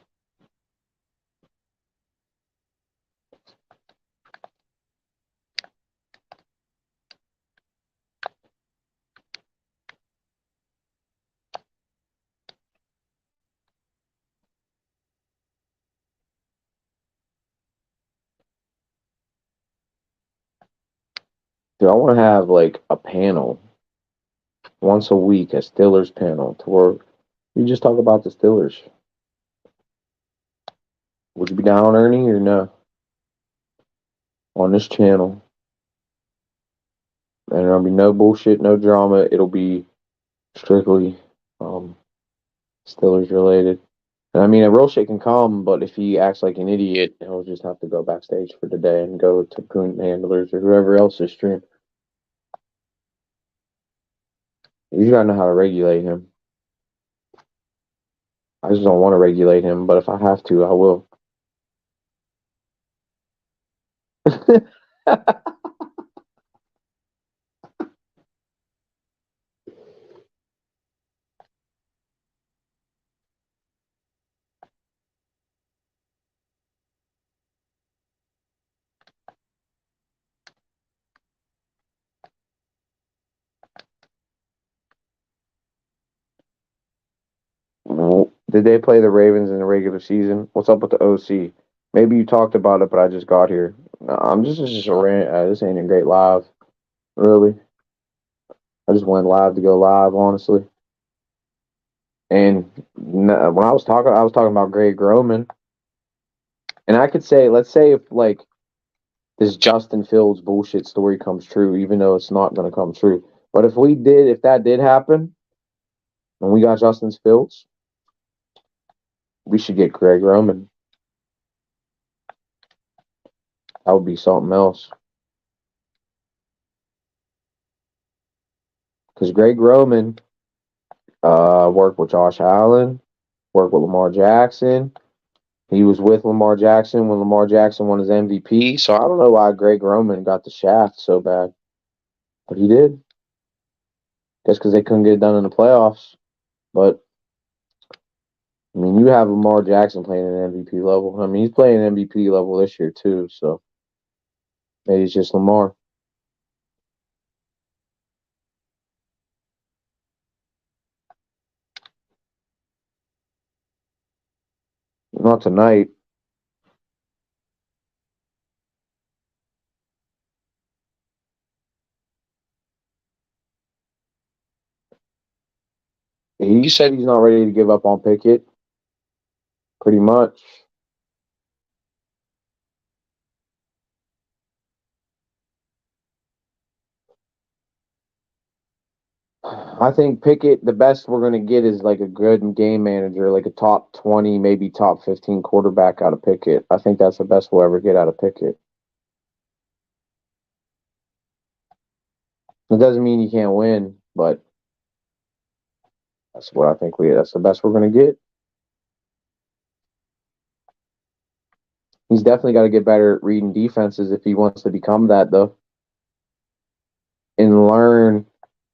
Dude, I want to have like a panel once a week, a Steelers panel, to where we just talk about the Steelers. Would you be down, Ernie, or no? On this channel. And there'll be no bullshit, no drama. It'll be strictly Steelers related. And I mean, a real shit can come, but if he acts like an idiot, he'll just have to go backstage for the day and go to Coon Handlers or whoever else's stream. You gotta know how to regulate him. I just don't want to regulate him, but if I have to, I will. Did they play the Ravens in the regular season? What's up with the OC? Maybe you talked about it, but I just got here. No, I'm just a rant. This ain't a great live, really. I just went live to go live, honestly. And when I was talking about Greg Roman, and I could say, let's say if like this Justin Fields bullshit story comes true, even though it's not going to come true. But if that did happen, and we got Justin Fields, we should get Greg Roman. That would be something else. Because Greg Roman worked with Josh Allen, worked with Lamar Jackson. He was with Lamar Jackson when Lamar Jackson won his MVP. So I don't know why Greg Roman got the shaft so bad. But he did. Just because they couldn't get it done in the playoffs. But, I mean, you have Lamar Jackson playing at MVP level. I mean, he's playing MVP level this year, too. So maybe it's just Lamar. Not tonight. He said he's not ready to give up on Pickett. Pretty much. I think Pickett, the best we're going to get is like a good game manager, like a top 20, maybe top 15 quarterback out of Pickett. I think that's the best we'll ever get out of Pickett. It doesn't mean you can't win, but that's what I think that's the best we're going to get. He's definitely got to get better at reading defenses if he wants to become that, though. And learn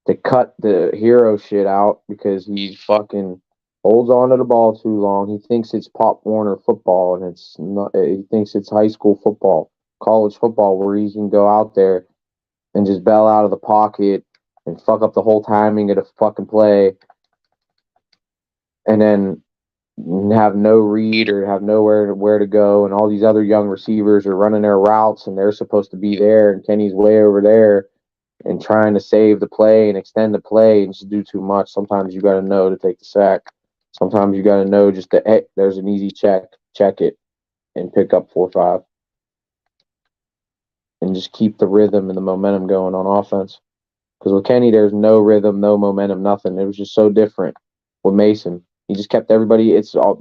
to cut the hero shit out because he fucking holds on to the ball too long. He thinks it's Pop Warner football, and it's not. He thinks it's high school football, college football, where he can go out there and just bail out of the pocket and fuck up the whole timing of the fucking play, and then have no read or have nowhere where to go, and all these other young receivers are running their routes and they're supposed to be there, and Kenny's way over there and trying to save the play and extend the play and just do too much. Sometimes you got to know to take the sack. Sometimes you got to know just to, hey, there's an easy check it, and pick up 4 or 5. And just keep the rhythm and the momentum going on offense. Because with Kenny, there's no rhythm, no momentum, nothing. It was just so different with Mason. He just kept everybody. It's all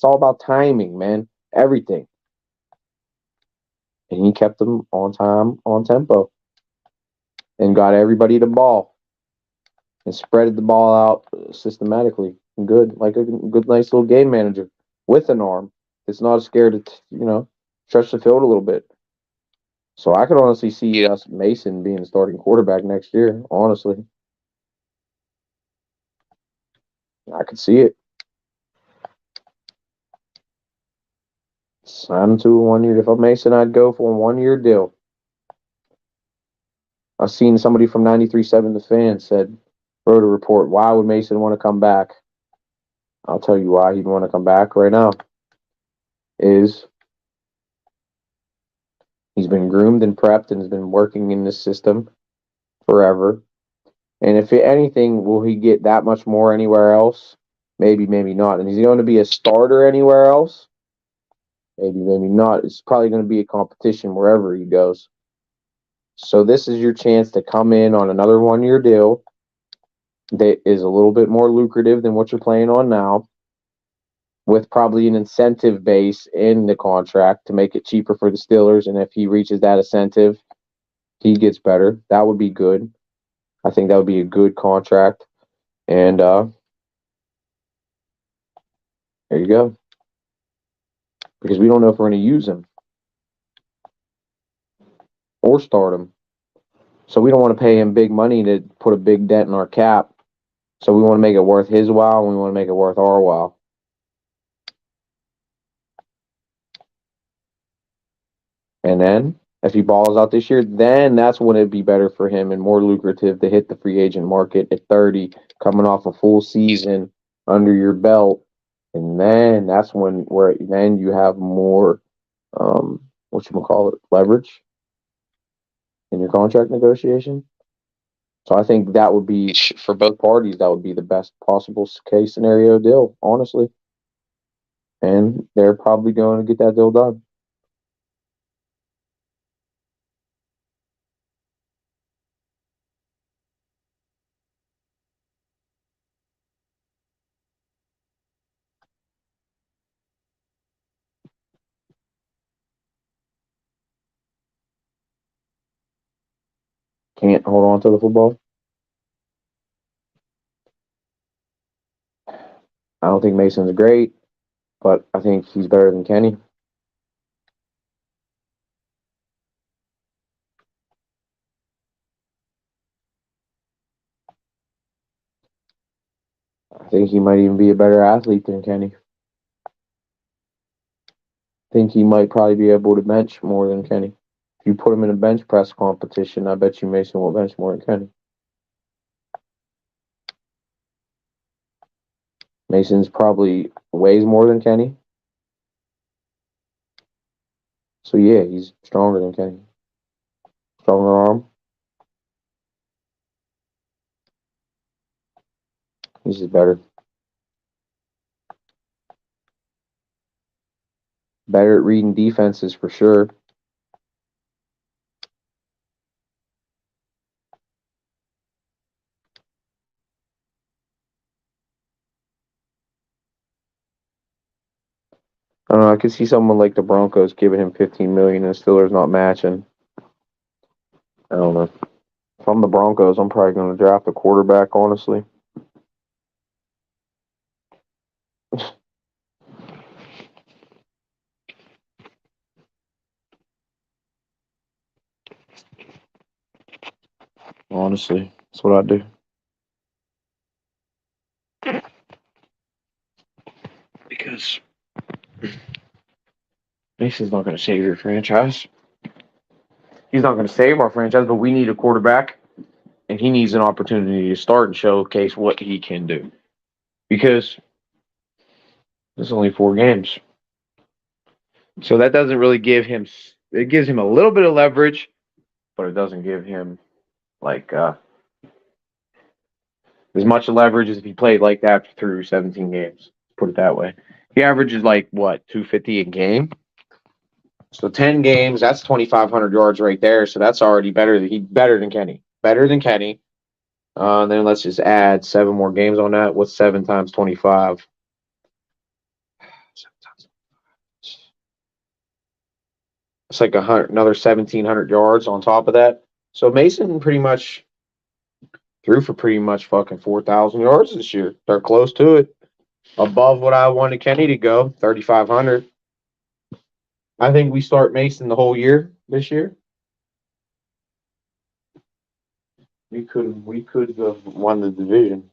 about timing, man. Everything. And he kept them on time, on tempo, and got everybody the ball and spread the ball out systematically. Good, like a good, nice little game manager with an arm. It's not scared to, stretch the field a little bit. So I could honestly see us Mason being the starting quarterback next year. Honestly, I could see it. Sign him to a 1 year. If I'm Mason, I'd go for a 1 year deal. I've seen somebody from 93.7 The Fan wrote a report. Why would Mason want to come back? I'll tell you why he'd want to come back right now. Is he's been groomed and prepped and has been working in this system forever. And if anything, will he get that much more anywhere else? Maybe, maybe not. And is he going to be a starter anywhere else? Maybe, maybe not. It's probably going to be a competition wherever he goes. So this is your chance to come in on another 1 year deal that is a little bit more lucrative than what you're playing on now, with probably an incentive base in the contract to make it cheaper for the Steelers. And if he reaches that incentive, he gets better. That would be good. I think that would be a good contract. And there you go. Because we don't know if we're going to use him or start him. So we don't want to pay him big money to put a big dent in our cap. So we want to make it worth his while, and we want to make it worth our while. And then, if he balls out this year, then that's when it'd be better for him and more lucrative to hit the free agent market at 30, coming off a full season under your belt. And then that's then you have more, leverage in your contract negotiation. So I think that would be, for both parties, that would be the best possible case scenario deal, honestly. And they're probably going to get that deal done. Can't hold on to the football. I don't think Mason's great, but I think he's better than Kenny. I think he might even be a better athlete than Kenny. I think he might probably be able to bench more than Kenny. If you put him in a bench press competition, I bet you Mason will bench more than Kenny. Mason's probably weighs more than Kenny. So yeah, he's stronger than Kenny. Stronger arm. He's just better. Better at reading defenses for sure. I don't know. I could see someone like the Broncos giving him $15 million and the Steelers not matching. I don't know. If I'm the Broncos, I'm probably going to draft a quarterback, honestly. Honestly, that's what I do. Because Mason's not going to save your franchise. He's not going to save our franchise, but we need a quarterback. and he needs an opportunity to start and showcase what he can do. Because there's only 4 games. So that doesn't really give him, it gives him a little bit of leverage, but it doesn't give him like as much leverage as if he played like that through 17 games. Put it that way. He averages like what, 250 a game? So 10 games, that's 2,500 yards right there. So that's already better. Better than Kenny. Better than Kenny. Then let's just add 7 more games on that. What's 7 times 25? It's like another 1,700 yards on top of that. So Mason pretty much threw for pretty much fucking 4,000 yards this year. They're close to it. Above what I wanted Kenny to go, 3,500. I think we start Mason the whole year this year. We could have won the division.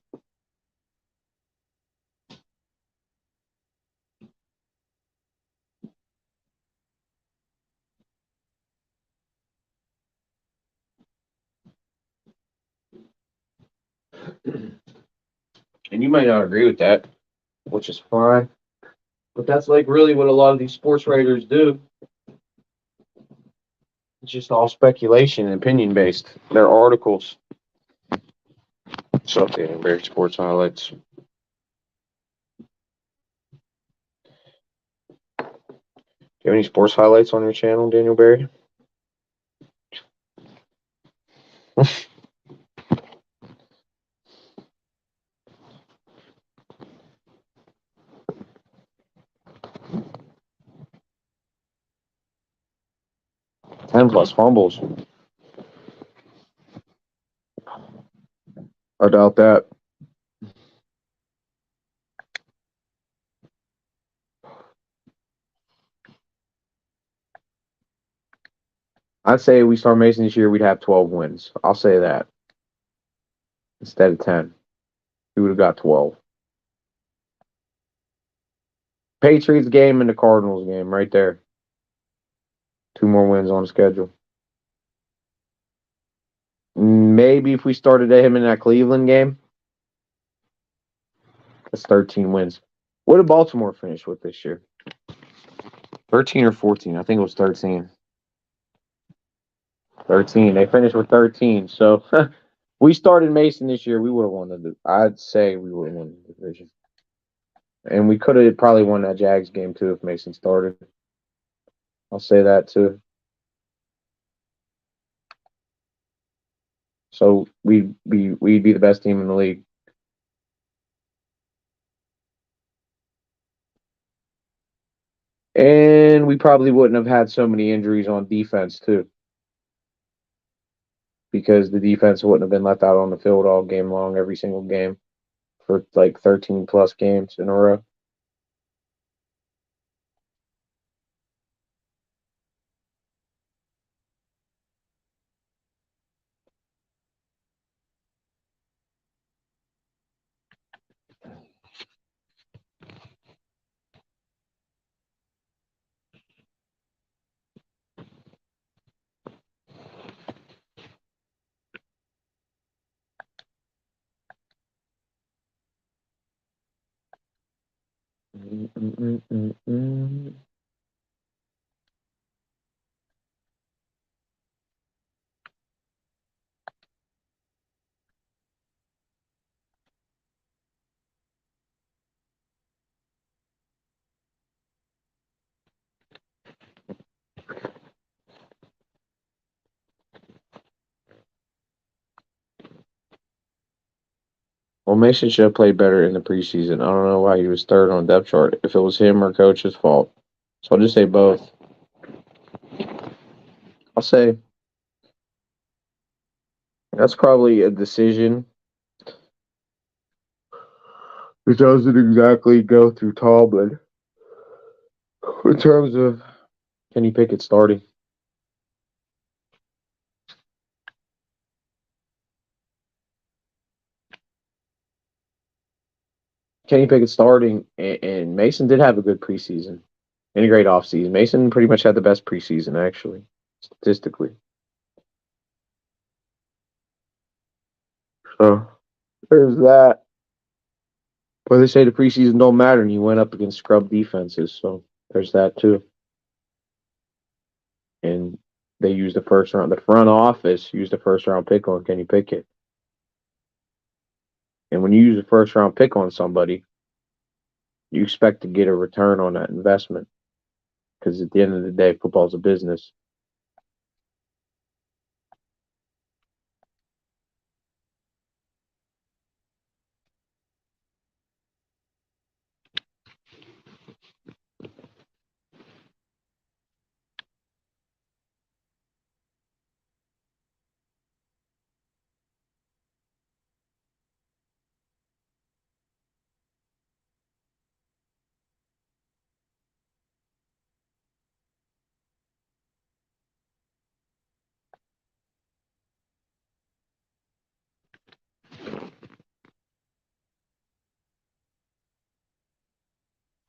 And you might not agree with that, which is fine. But that's like really what a lot of these sports writers do. It's just all speculation and opinion based. They're articles. So updating Barry Sports highlights. Do you have any sports highlights on your channel, Daniel Barry? Ten plus fumbles. I doubt that. I'd say we start Mason this year, we'd have 12 wins. I'll say that. Instead of 10. We would have got 12. Patriots game and the Cardinals game right there. 2 more wins on the schedule. Maybe if we started him in that Cleveland game, that's 13 wins. What did Baltimore finish with this year? 13 or 14? I think it was 13. 13. They finished with 13. So we started Mason this year, we would have won the. I'd say we would have won the division, and we could have probably won that Jags game too if Mason started. I'll say that too. So we'd be the best team in the league. And we probably wouldn't have had so many injuries on defense too, because the defense wouldn't have been left out on the field all game long, every single game, for like 13 plus games in a row. Well, Mason should have played better in the preseason. I don't know why he was third on the depth chart. If it was him or coach's fault, so I'll just say both. I'll say that's probably a decision. It doesn't exactly go through Tomlin in terms of Kenny Pickett starting. Kenny Pickett starting, and Mason did have a good preseason and a great offseason. Mason pretty much had the best preseason, actually, statistically. So there's that. But they say the preseason don't matter, and you went up against scrub defenses. So there's that too. And they used the first round. The front office used the first round pick on Kenny Pickett. And when you use a first round pick on somebody, you expect to get a return on that investment. Because at the end of the day, football's a business.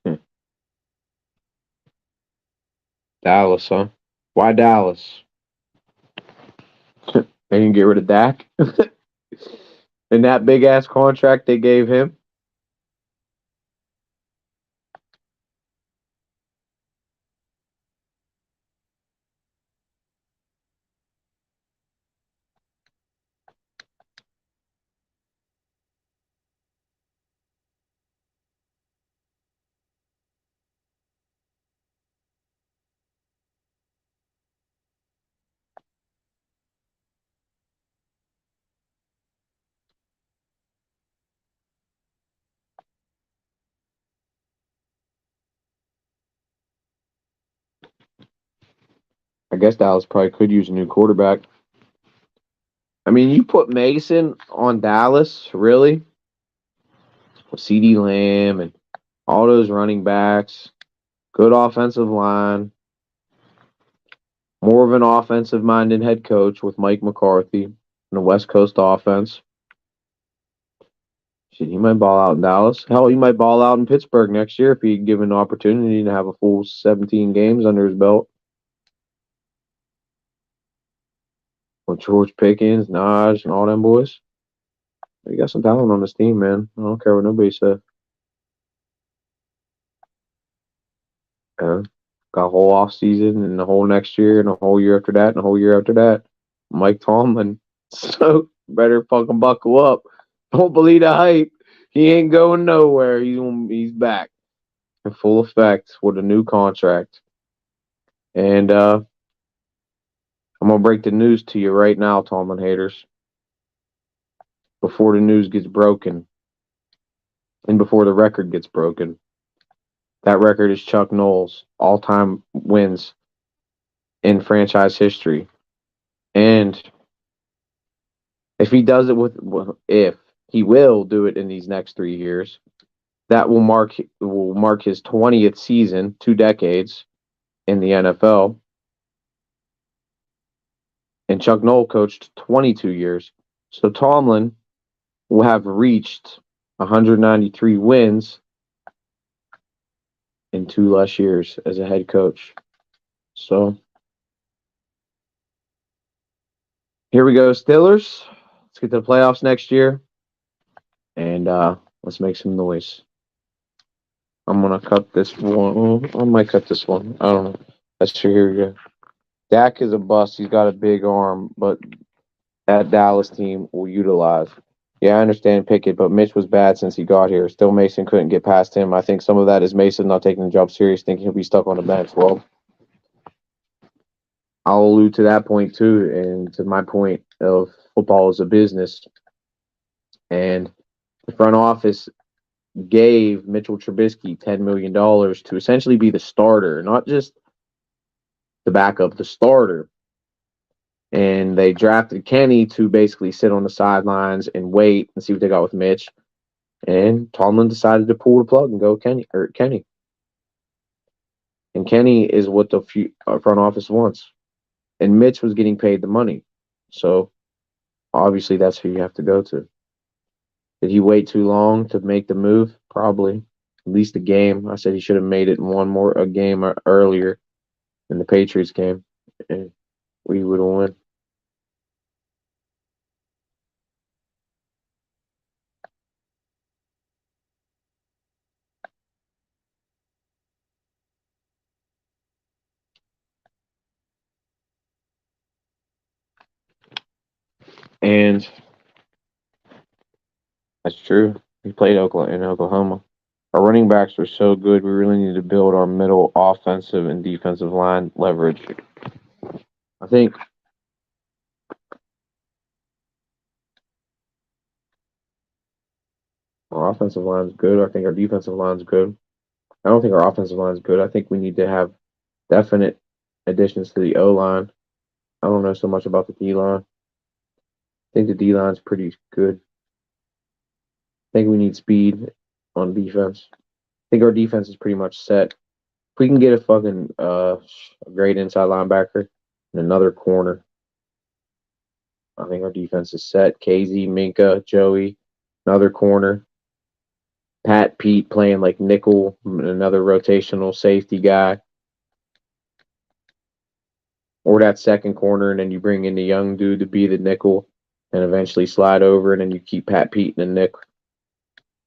Hmm. Dallas, huh? Why Dallas? They didn't get rid of Dak. And that big ass contract they gave him. I guess Dallas probably could use a new quarterback. I mean, you put Mason on Dallas, really? With CD Lamb and all those running backs, good offensive line, more of an offensive minded head coach with Mike McCarthy and the West Coast offense. Shit, he might ball out in Dallas. Hell, he might ball out in Pittsburgh next year if he given an opportunity to have a full 17 games under his belt. With George Pickens, Najee, and all them boys. He got some talent on this team, man. I don't care what nobody says. Got a whole off season and the whole next year and the whole year after that and the whole year after that. Mike Tomlin. So better fucking buckle up. Don't believe the hype. He ain't going nowhere. He's back in full effect with a new contract. And I'm gonna break the news to you right now, Tomlin haters. Before the news gets broken and before the record gets broken. That record is Chuck Noll's all-time wins in franchise history. And if he does it if he will do it in these next 3 years, that will mark his 20th season, 2 decades in the NFL. And Chuck Noll coached 22 years. So Tomlin will have reached 193 wins in 2 less years as a head coach. So here we go, Steelers. Let's get to the playoffs next year. And let's make some noise. I'm gonna cut this one. I might cut this one. I don't know. Let's see. Here we go. Dak is a bust. He's got a big arm, but that Dallas team will utilize. Yeah, I understand Pickett, but Mitch was bad since he got here. Still, Mason couldn't get past him. I think some of that is Mason not taking the job serious, thinking he'll be stuck on the bench. Well, I'll allude to that point too, and to my point of football as a business. And the front office gave Mitchell Trubisky $10 million to essentially be the starter, not just the backup, the starter. And they drafted Kenny to basically sit on the sidelines and wait and see what they got with Mitch. And Tomlin decided to pull the plug and go Kenny. And Kenny is what the front office wants. And Mitch was getting paid the money. So obviously that's who you have to go to. Did he wait too long to make the move? Probably. At least a game. I said he should have made it a game earlier in the Patriots game. And we would have won. And that's true. He played in Oklahoma. Our running backs are so good. We really need to build our middle offensive and defensive line leverage. I think our offensive line is good. I think our defensive line is good. I don't think our offensive line is good. I think we need to have definite additions to the O line. I don't know so much about the D line. I think the D line is pretty good. I think we need speed on defense. I think our defense is pretty much set. If we can get a fucking a great inside linebacker and another corner, I think our defense is set. KZ, Minka, Joey, another corner. Pat Pete playing like nickel, another rotational safety guy. Or that second corner, and then you bring in the young dude to be the nickel and eventually slide over, and then you keep Pat Pete in the nickel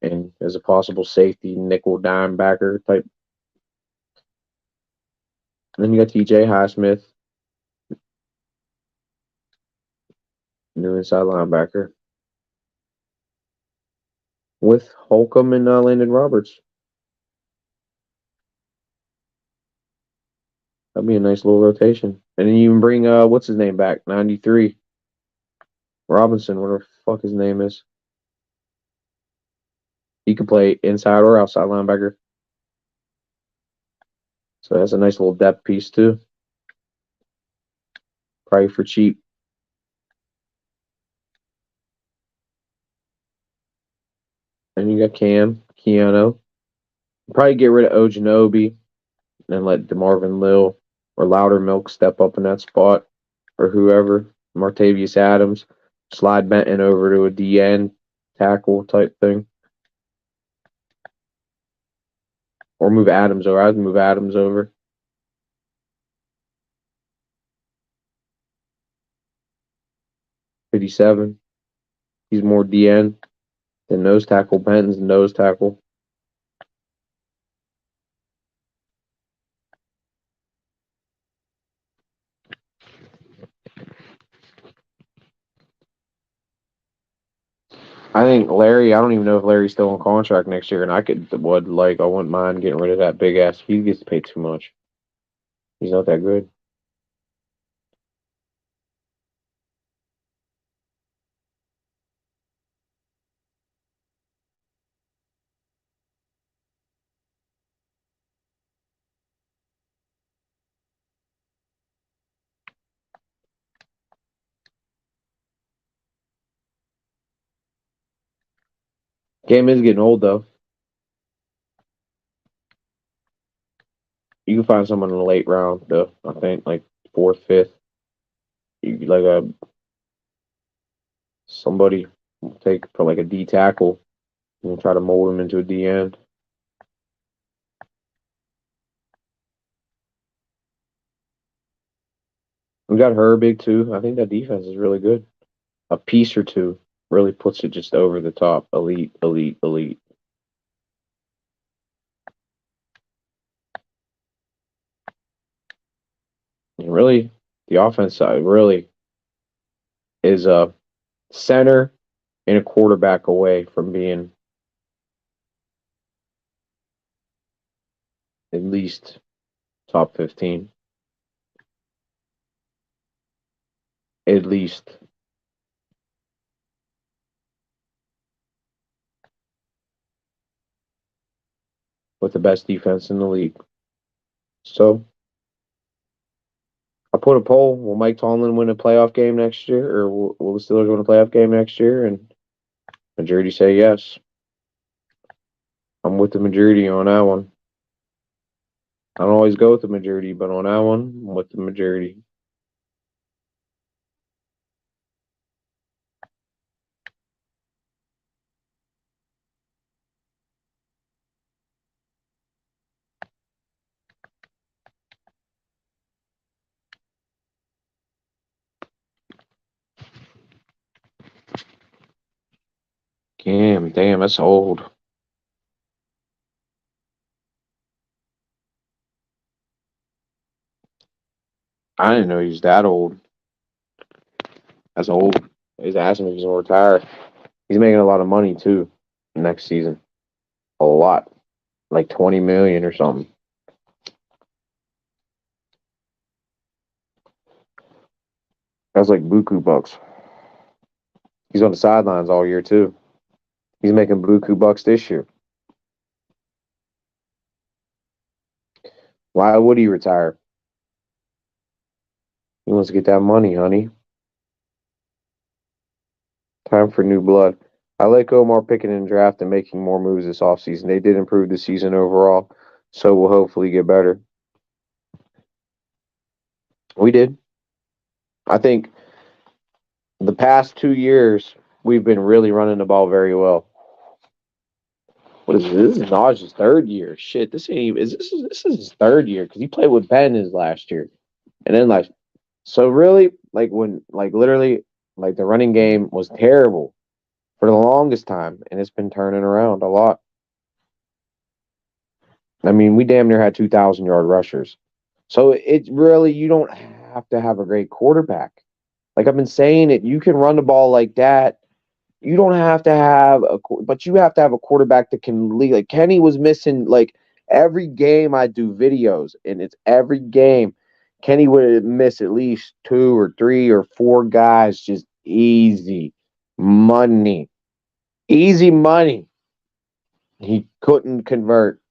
and as a possible safety, nickel dime backer type. And then you got TJ Highsmith, new inside linebacker, with Holcomb and Landon Roberts. That'd be a nice little rotation. And then you even bring what's his name back? 93. Robinson, whatever the fuck his name is. He can play inside or outside linebacker. So that's a nice little depth piece too. Probably for cheap. And you got Keanu. Probably get rid of Ojanobi and let DeMarvin Lill or Loudermilk step up in that spot or whoever. Martavius Adams. Slide Benton over to a DN tackle type thing. Or move Adams over. I'd move Adams over. $57. He's more DN than nose tackle. Benton's nose tackle. I think Larry, I don't even know if Larry's still on contract next year, and I wouldn't mind getting rid of that big ass. He gets paid too much. He's not that good. Game is getting old though. You can find someone in the late round though. I think like fourth, fifth. You like somebody take for like a D tackle and try to mold him into a D end. We got Herbig too. I think that defense is really good. A piece or two really puts it just over the top. Elite, elite, elite. And really, the offense side really is a center and a quarterback away from being at least top 15. At least. With the best defense in the league. So, I put a poll. Will Mike Tomlin win a playoff game next year? Or will the Steelers win a playoff game next year? And majority say yes. I'm with the majority on that one. I don't always go with the majority, but on that one, I'm with the majority. Damn, that's old. I didn't know he was that old. That's old. He's asking if he's gonna retire. He's making a lot of money too next season. A lot, like 20 million or something. That's like buku bucks. He's on the sidelines all year too. He's making buku bucks this year. Why would he retire? He wants to get that money, honey. Time for new blood. I like Omar picking in draft and making more moves this offseason. They did improve the season overall, so we'll hopefully get better. We did. I think the past 2 years we've been really running the ball very well. What is this? This is Naj's third year. Shit, this ain't even. This is his third year because he played with Ben his last year, and then like so really like when like literally like the running game was terrible for the longest time, and it's been turning around a lot. I mean, we damn near had 2,000-yard rushers. So it's really, you don't have to have a great quarterback. Like I've been saying it, you can run the ball like that. You don't have to have but you have to have a quarterback that can lead. Like Kenny was missing, like every game I do videos, and it's every game. Kenny would miss at least 2 or 3 or 4 guys, just easy money. Easy money. He couldn't convert.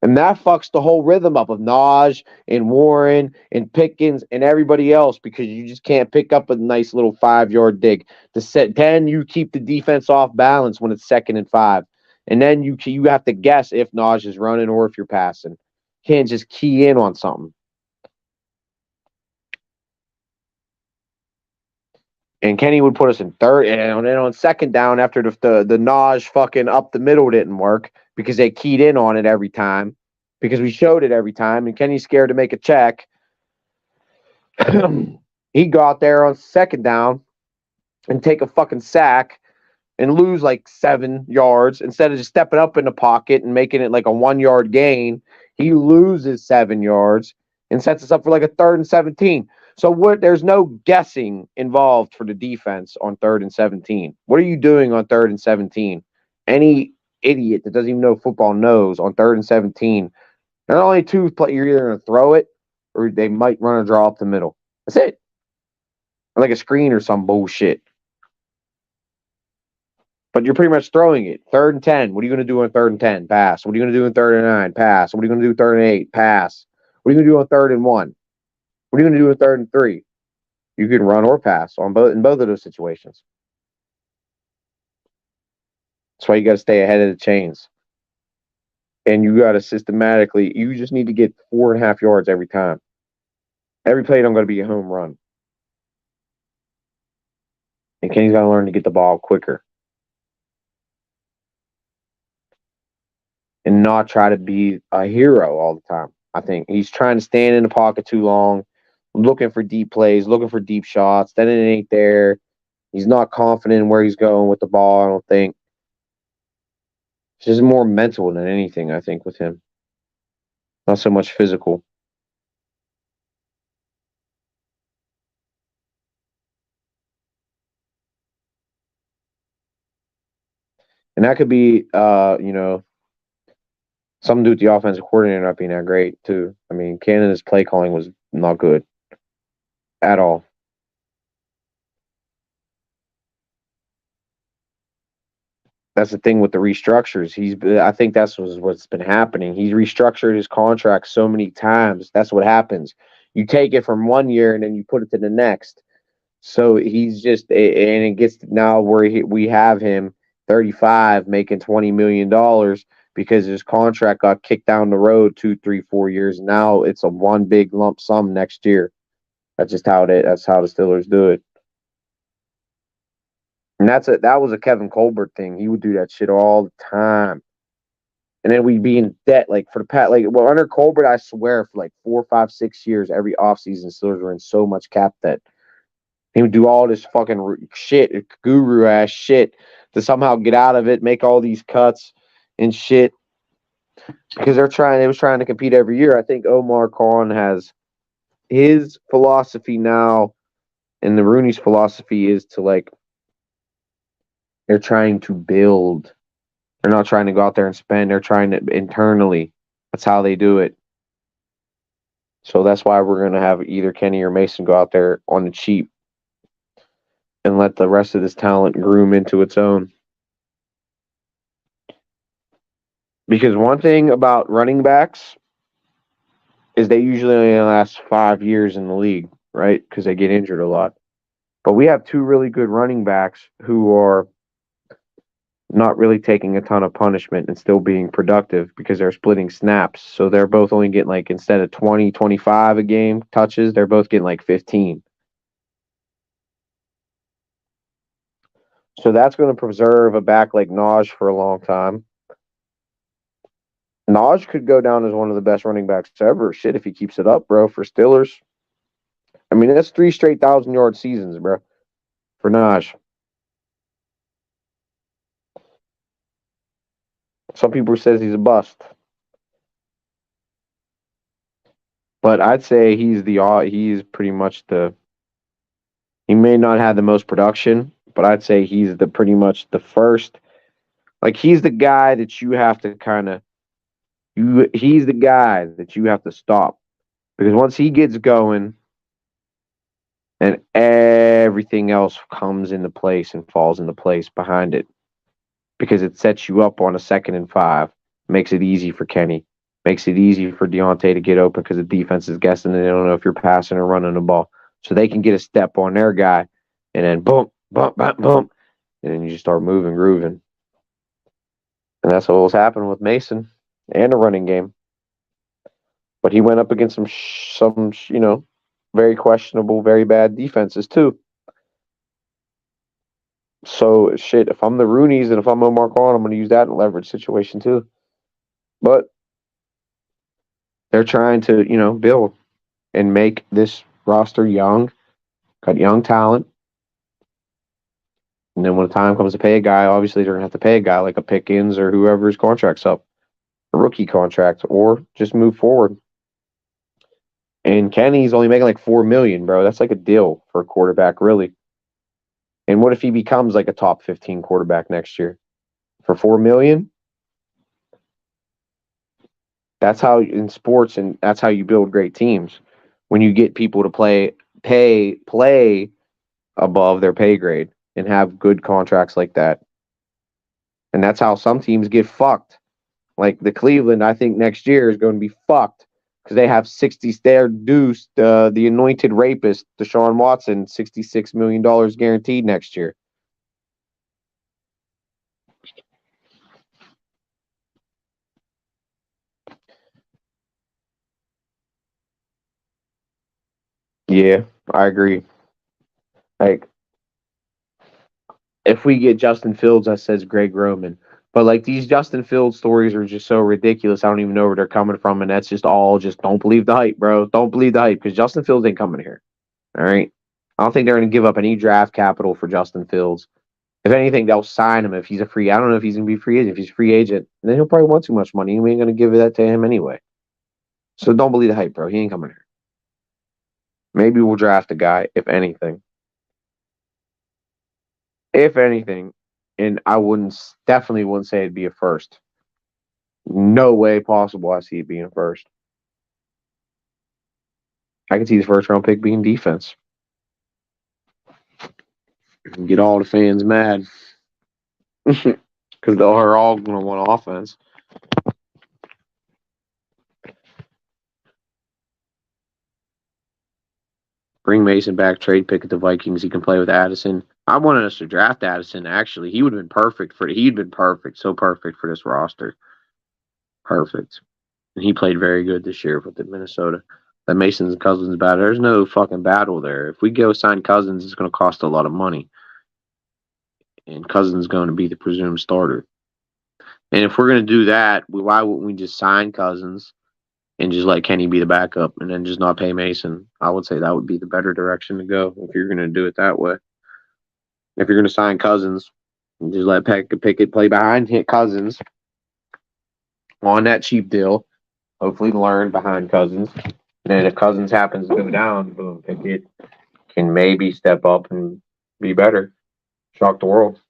And that fucks the whole rhythm up of Naj and Warren and Pickens and everybody else because you just can't pick up a nice little 5-yard dig. Then you keep the defense off balance when it's 2nd and 5. And then you have to guess if Naj is running or if you're passing. You can't just key in on something. And Kenny would put us in third, and then on 2nd down after the Naj fucking up the middle didn't work because they keyed in on it every time because we showed it every time, and Kenny's scared to make a check. He'd go out there on 2nd down and take a fucking sack and lose like 7 yards instead of just stepping up in the pocket and making it like a 1-yard gain. He loses 7 yards and sets us up for like a 3rd and 17. So there's no guessing involved for the defense on 3rd and 17. What are you doing on 3rd and 17? Any idiot that doesn't even know football knows on 3rd and 17. Not only two play, you're either going to throw it or they might run a draw up the middle. That's it. Or like a screen or some bullshit. But you're pretty much throwing it. 3rd and 10. What are you going to do on 3rd and 10? Pass. What are you going to do on 3rd and 9? Pass. What are you going to do 3rd and 8? Pass. What are you going to do on 3rd and 1? What are you going to do on 3rd and 3? You can run or pass in both of those situations. That's why you got to stay ahead of the chains. And you got to systematically, you just need to get 4.5 yards every time. Every play don't got to be a home run. And Kenny's got to learn to get the ball quicker. And not try to be a hero all the time. I think he's trying to stand in the pocket too long, looking for deep plays, looking for deep shots. Then it ain't there. He's not confident in where he's going with the ball, I don't think. It's just more mental than anything, I think, with him. Not so much physical. And that could be, something to do with the offensive coordinator not being that great, too. I mean, Canada's play calling was not good at all. That's the thing with the restructures. I think that's what's been happening. He's restructured his contract so many times. That's what happens. You take it from one year and then you put it to the next. So he's just, and it gets now where we have him 35 making $20 million because his contract got kicked down the road 2, 3, 4 years. Now it's a one big lump sum next year. That's just how that's how the Steelers do it. And that was a Kevin Colbert thing. He would do that shit all the time. And then we'd be in debt like for the past under Colbert, I swear for like 4, 5, 6 years, every offseason, Steelers were in so much cap debt. He would do all this fucking shit, guru ass shit, to somehow get out of it, make all these cuts and shit. Because they was trying to compete every year. I think Omar Khan has his philosophy now And the Rooney's philosophy is to like they're trying to build. They're not trying to go out there and spend. They're trying to internally. That's how they do it. So that's why we're going to have either Kenny or Mason go out there on the cheap and let the rest of this talent groom into its own. Because one thing about running backs is they usually only last 5 years in the league, right? Because they get injured a lot. But we have two really good running backs who are not really taking a ton of punishment and still being productive because they're splitting snaps. So they're both only getting like instead of 20, 25 a game touches, they're both getting like 15. So that's going to preserve a back like Naj for a long time. Naj could go down as one of the best running backs ever. Shit, if he keeps it up, bro, for Steelers. I mean, that's 3 straight 1,000-yard seasons, bro, for Naj. Some people says he's a bust. But I'd say he's pretty much he may not have the most production, but I'd say he's pretty much the first. Like he's the guy that you have to he's the guy that you have to stop. Because once he gets going and everything else comes into place and falls into place behind it. Because it sets you up on a 2nd and 5. Makes it easy for Kenny. Makes it easy for Deontay to get open because the defense is guessing and they don't know if you're passing or running the ball. So they can get a step on their guy and then boom, bump, bump, bump. And then you just start moving, grooving. And that's what was happening with Mason and the running game. But he went up against some very questionable, very bad defenses too. So shit, if I'm the Rooneys and if I'm Omar Khan, I'm going to use that in a leverage situation too. But they're trying to, build and make this roster young, got young talent. And then when the time comes to pay a guy, obviously they're going to have to pay a guy like a Pickens or whoever's contract's up, a rookie contract, or just move forward. And Kenny's only making like $4 million, bro. That's like a deal for a quarterback, really. And what if he becomes like a top 15 quarterback next year for $4 million? That's how in sports, and that's how you build great teams. When you get people to play above their pay grade and have good contracts like that. And that's how some teams get fucked. Like the Cleveland, I think next year is going to be fucked because they have 60. They're deuced the anointed rapist, Deshaun Watson, $66 million guaranteed next year. Yeah, I agree. Like, if we get Justin Fields, that says Greg Roman. But like these Justin Fields stories are just so ridiculous. I don't even know where they're coming from, and that's just all just don't believe the hype, bro. Don't believe the hype because Justin Fields ain't coming here. All right, I don't think they're going to give up any draft capital for Justin Fields. If anything, they'll sign him if he's a free. I don't know if he's going to be free agent. If he's a free agent, then he'll probably want too much money. We ain't going to give that to him anyway. So don't believe the hype, bro. He ain't coming here. Maybe we'll draft a guy, if anything. If anything, and definitely wouldn't say it'd be a first. No way possible I see it being a first. I can see the first round pick being defense. Get all the fans mad. Because they're all going to want offense. Bring Mason back, trade Pickett to Vikings. He can play with Addison. I wanted us to draft Addison, actually. He'd been perfect, so perfect for this roster. Perfect. And he played very good this year with the Minnesota. That Mason's and Cousins battle. There's no fucking battle there. If we go sign Cousins, it's going to cost a lot of money. And Cousins is going to be the presumed starter. And if we're going to do that, why wouldn't we just sign Cousins and just let Kenny be the backup and then just not pay Mason? I would say that would be the better direction to go if you're going to do it that way. If you're going to sign Cousins, just let Pickett play behind Cousins on that cheap deal. Hopefully learn behind Cousins. And then if Cousins happens to go down, boom, Pickett. can maybe step up and be better, shock the world.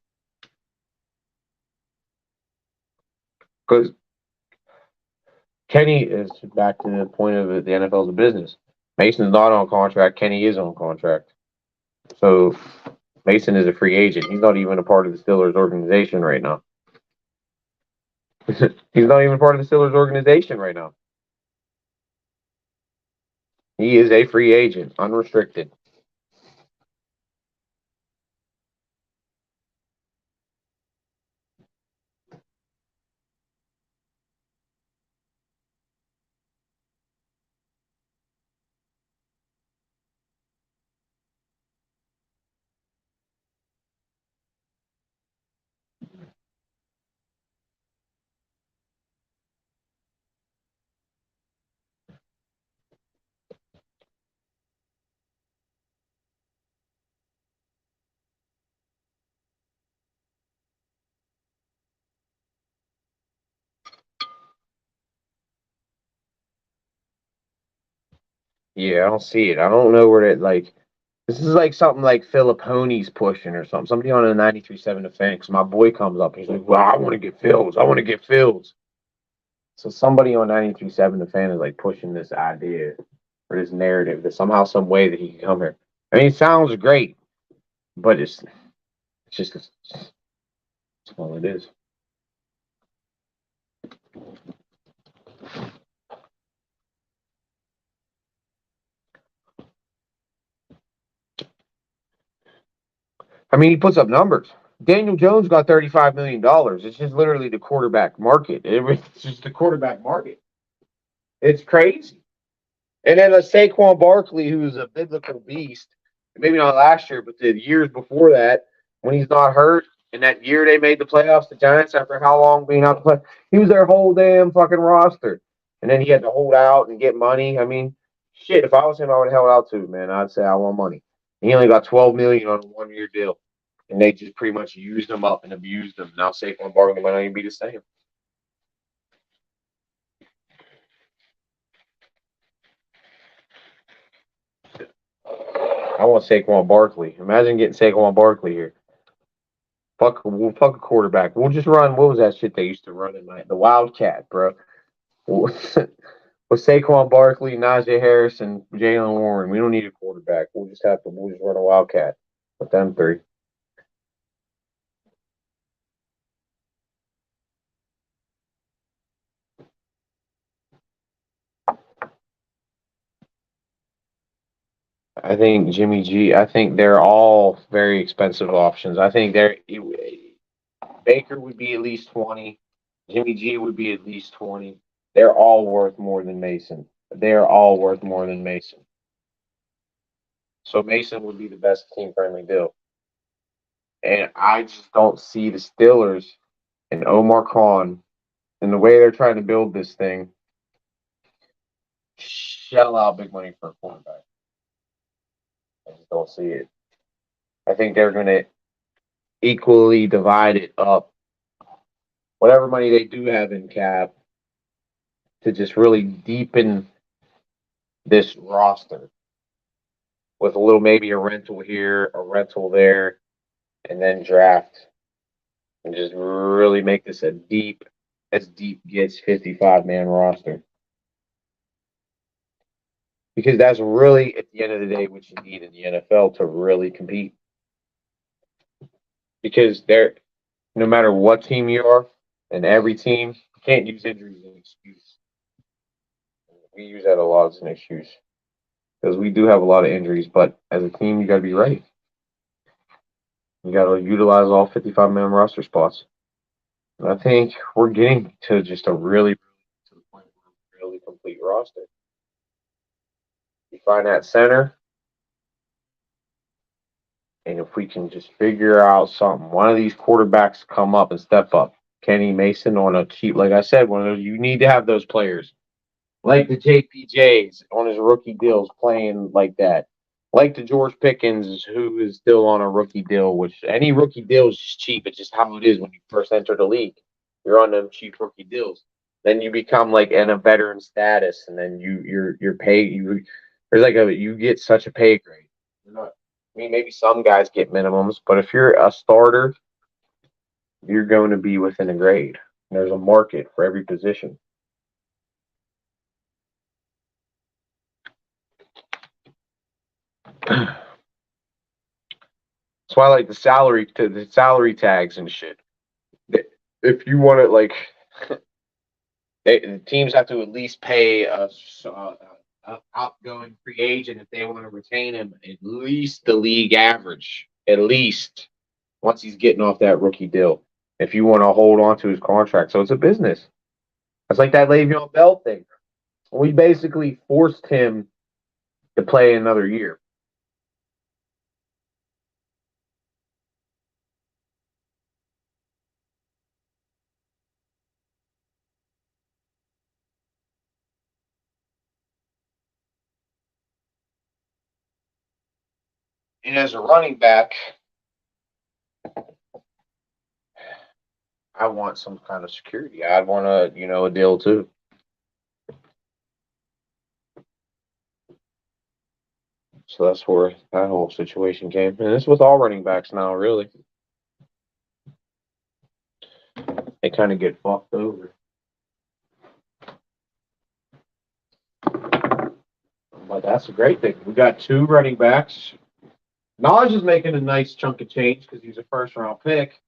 Because Kenny is back to the point of it, the NFL's a business. Mason's not on contract. Kenny is on contract. So Mason is a free agent. He's not even a part of the Steelers organization right now. He's not even part of the Steelers organization right now. He is a free agent, unrestricted. Yeah, I don't see it. I don't know where that like. This is like something like Philipponi's pushing or something. Somebody on a 93.7 defense. My boy comes up. He's like, "Well, I want to get Fields. I want to get Fields." So somebody on 93.7 defense is like pushing this idea or this narrative that somehow, some way that he can come here. I mean, it sounds great, but it's just it's all it is. I mean, he puts up numbers. Daniel Jones got $35 million. It's just literally the quarterback market. It's just the quarterback market. It's crazy. And then a Saquon Barkley, who's a biblical beast, maybe not last year, but the years before that, when he's not hurt, and that year they made the playoffs, the Giants, after how long being out the play, he was their whole damn fucking roster. And then he had to hold out and get money. I mean, shit, if I was him, I would have held out too, man. I'd say I want money. He only got $12 million on a 1 year deal. And they just pretty much used him up and abused him. Now Saquon Barkley might not even be the same. I want Saquon Barkley. Imagine getting Saquon Barkley here. We'll fuck a quarterback. We'll just run. What was that shit they used to run in the Wildcat, bro? With Saquon Barkley, Najee Harris, and Jalen Warren, we don't need a quarterback. We'll just run a Wildcat with them three. I think Jimmy G. I think they're all very expensive options. I think Baker would be at least 20. Jimmy G would be at least 20. They're all worth more than Mason. They're all worth more than Mason. So Mason would be the best team friendly deal. And I just don't see the Steelers and Omar Khan and the way they're trying to build this thing shell out big money for a quarterback. I just don't see it. I think they're going to equally divide it up. Whatever money they do have in cap to just really deepen this roster with a little maybe a rental here, a rental there, and then draft and just really make this as deep gets 55-man roster. Because that's really, at the end of the day, what you need in the NFL to really compete. Because no matter what team you are, and every team, you can't use injuries as an excuse. We use that a lot as an excuse. Because we do have a lot of injuries, but as a team, you got to be ready. You got to utilize all 55-man roster spots. And I think we're getting to just to the point where really complete roster. You find that center, and if we can just figure out something, one of these quarterbacks come up and step up. Kenny Mason on a cheap, like I said, one of those, you need to have those players. Like the JPJs on his rookie deals playing like that. Like the George Pickens, who is still on a rookie deal, which any rookie deal is just cheap. It's just how it is when you first enter the league. You're on them cheap rookie deals. Then you become like in a veteran status, and then you're paid. You get such a pay grade. Not, I mean, maybe some guys get minimums, but if you're a starter, you're going to be within a grade. There's a market for every position. That's why I like the salary tags and shit. If you want to like, the teams have to at least pay a outgoing free agent if they want to retain him at least the league average, at least once he's getting off that rookie deal. If you want to hold on to his contract, so it's a business. It's like that Le'Veon Bell thing. We basically forced him to play another year. And as a running back, I want some kind of security. I'd want a deal too. So that's where that whole situation came. And it's with all running backs now, really. They kind of get fucked over. But that's a great thing. We got two running backs. Knowledge is making a nice chunk of change because he's a first round pick.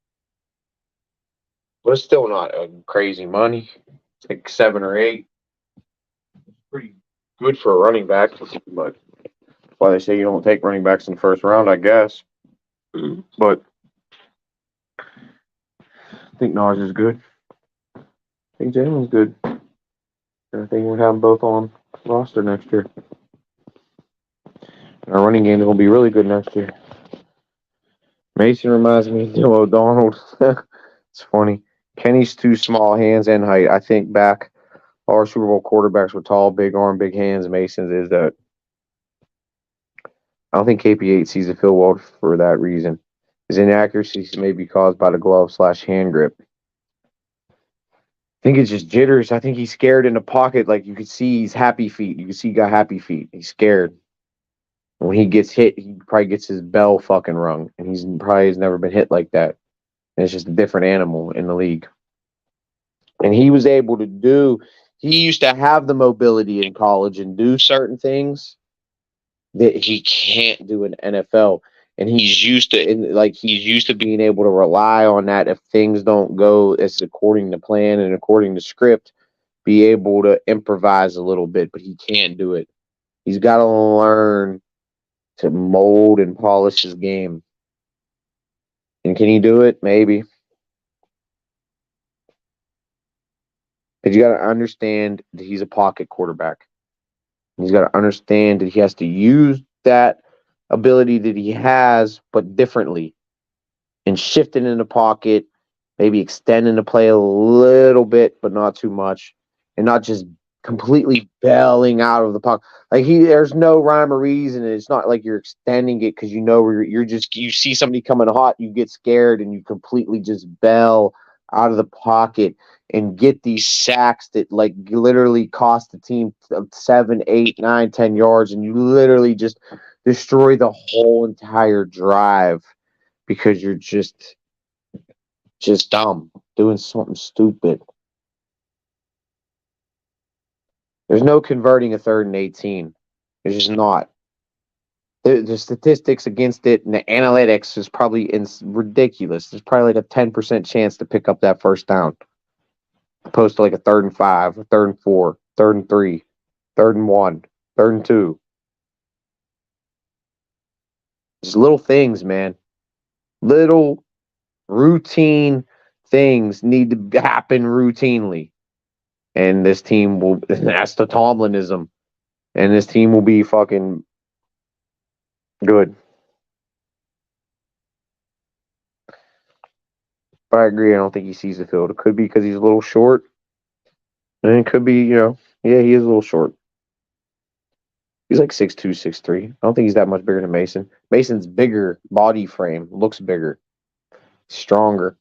But it's still not crazy money. It's like 7 or 8. It's pretty good for a running back. But that's why they say you don't take running backs in the first round, I guess. But I think Knowledge is good. I think Jalen's good. And I think we'll have them both on roster next year. Our running game is going to be really good next year. Mason reminds me of Neil O'Donnell. It's funny. Kenny's too small hands and height. I think back, our Super Bowl quarterbacks were tall, big arm, big hands. Mason's is that. I don't think KP8 sees the field well for that reason. His inaccuracies may be caused by the glove/hand grip. I think it's just jitters. I think he's scared in the pocket. Like you could see he's happy feet. You can see he got happy feet. He's scared. When he gets hit, he probably gets his bell fucking rung. And he's probably has never been hit like that. And it's just a different animal in the league. And he was able to he used to have the mobility in college and do certain things that he can't do in NFL. And he's used to being able to rely on that if things don't go as according to plan and according to script, be able to improvise a little bit, but he can't do it. He's got to learn to mold and polish his game. And can he do it? Maybe. But you got to understand that he's a pocket quarterback. He's got to understand that he has to use that ability that he has, but differently, and shifting in the pocket, maybe extending the play a little bit, but not too much, and not just completely bailing out of the pocket. Like there's no rhyme or reason. It's not like you're extending it because you see somebody coming hot, you get scared, and you completely just bail out of the pocket and get these sacks that like literally cost the team 7, 8, 9, 10 yards, and you literally just destroy the whole entire drive because you're just dumb doing something stupid. There's no converting a 3rd and 18. There's just not. The statistics against it and the analytics is probably ridiculous. There's probably like a 10% chance to pick up that first down, opposed to like a 3rd and 5, a 3rd and 4, 3rd and 3, 3rd and 1, 3rd and 2. Just little things, man. Little routine things need to happen routinely. And this team will, that's the Tomlinism. And this team will be fucking good. But I agree. I don't think he sees the field. It could be because he's a little short. And it could be, yeah, he is a little short. He's like 6'2", 6'3". I don't think he's that much bigger than Mason. Mason's bigger body frame, looks bigger, stronger.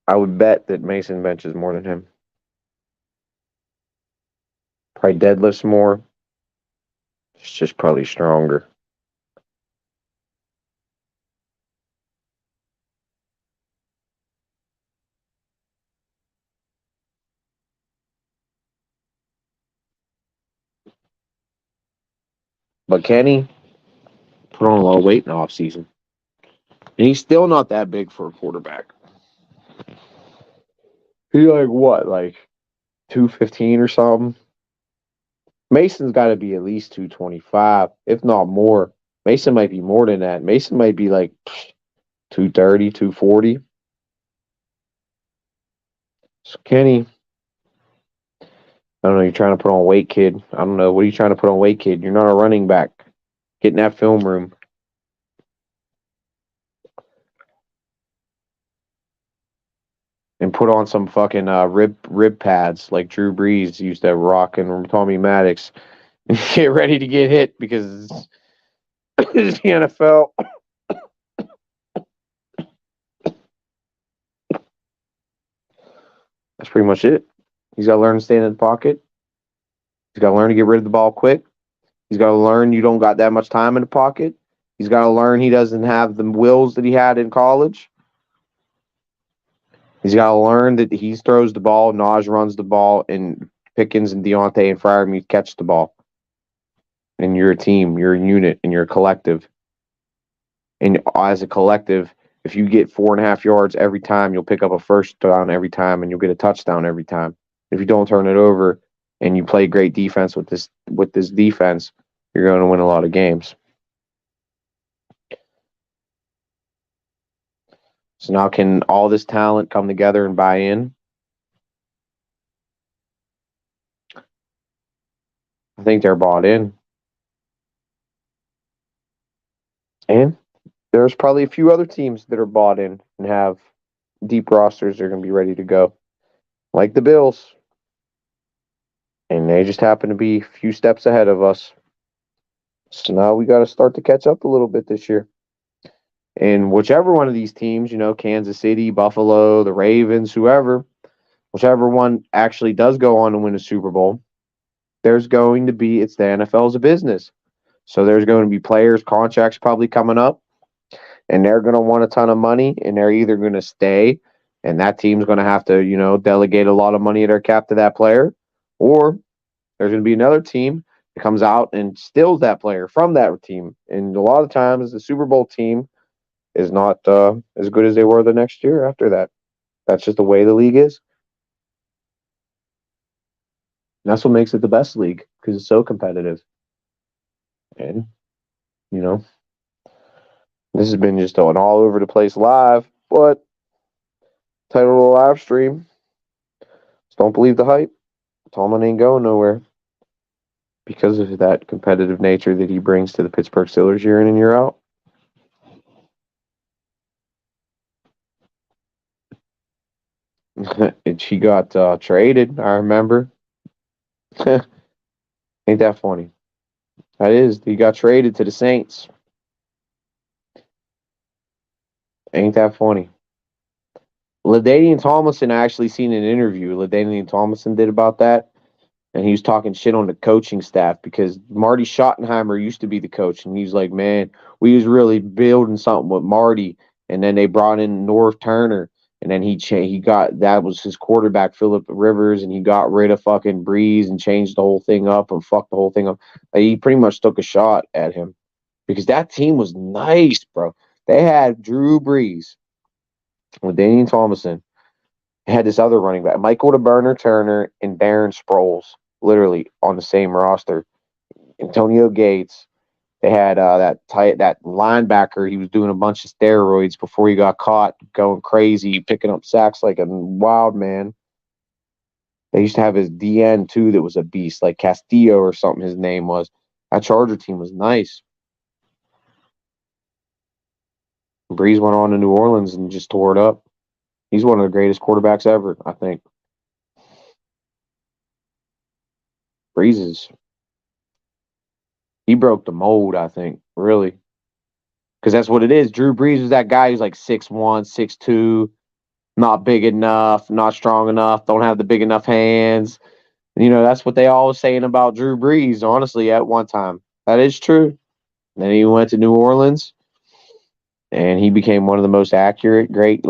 I would bet that Mason benches more than him. Probably deadlifts more. It's just probably stronger. But Kenny put on a lot of weight in the offseason. And he's still not that big for a quarterback. He's like what, like 215 or something? Mason's got to be at least 225, if not more. Mason might be more than that. Mason might be like 230, 240. So Kenny, I don't know, you're trying to put on weight, kid. I don't know. What are you trying to put on weight, kid? You're not a running back. Get in that film room. And put on some fucking rib pads like Drew Brees used to rock and Tommy Maddox. Get ready to get hit because it's the NFL. That's pretty much it. He's got to learn to stay in the pocket. He's got to learn to get rid of the ball quick. He's got to learn you don't got that much time in the pocket. He's got to learn he doesn't have the wills that he had in college. He's got to learn that he throws the ball, Naj runs the ball, and Pickens and Deontay and Freiermuth catch the ball. And you're a team, you're a unit, and you're a collective. And as a collective, if you get 4.5 yards every time, you'll pick up a first down every time, and you'll get a touchdown every time. If you don't turn it over and you play great defense with this defense, you're going to win a lot of games. So now can all this talent come together and buy in? I think they're bought in. And there's probably a few other teams that are bought in and have deep rosters that are going to be ready to go, like the Bills. And they just happen to be a few steps ahead of us. So now we got to start to catch up a little bit this year. And whichever one of these teams, Kansas City, Buffalo, the Ravens, whoever, whichever one actually does go on to win a Super Bowl, there's going to be, it's the NFL's a business. So there's going to be players' contracts probably coming up, and they're going to want a ton of money, and they're either going to stay, and that team's going to have to, delegate a lot of money at their cap to that player, or there's going to be another team that comes out and steals that player from that team. And a lot of times, the Super Bowl team is not as good as they were the next year after that. That's just the way the league is. And that's what makes it the best league, because it's so competitive. And, this has been just an all over the place live, but title of the live stream, just don't believe the hype. Tomlin ain't going nowhere because of that competitive nature that he brings to the Pittsburgh Steelers year in and year out. And she got traded, I remember. Ain't that funny? That is. He got traded to the Saints. Ain't that funny? LaDainian Tomlinson, I actually seen an interview LaDainian Tomlinson did about that, and he was talking shit on the coaching staff because Marty Schottenheimer used to be the coach, and he was like, man, we was really building something with Marty, and then they brought in North Turner, and then he got, that was his quarterback, Phillip Rivers, and he got rid of fucking Breeze and changed the whole thing up and fucked the whole thing up. He pretty much took a shot at him because that team was nice, bro. They had Drew Brees with Daniel Thomason. They had this other running back, Michael the Burner Turner and Darren Sproles, literally on the same roster. Antonio Gates. They had that linebacker. He was doing a bunch of steroids before he got caught, going crazy, picking up sacks like a wild man. They used to have his DN too, that was a beast, like Castillo or something. His name was. That Charger team was nice. Breeze went on to New Orleans and just tore it up. He's one of the greatest quarterbacks ever, I think. Breeze he broke the mold, I think, really. Because that's what it is. Drew Brees was that guy who's like 6'1", 6'2", not big enough, not strong enough, don't have the big enough hands. That's what they all was saying about Drew Brees, honestly, at one time. That is true. Then he went to New Orleans and he became one of the most accurate, great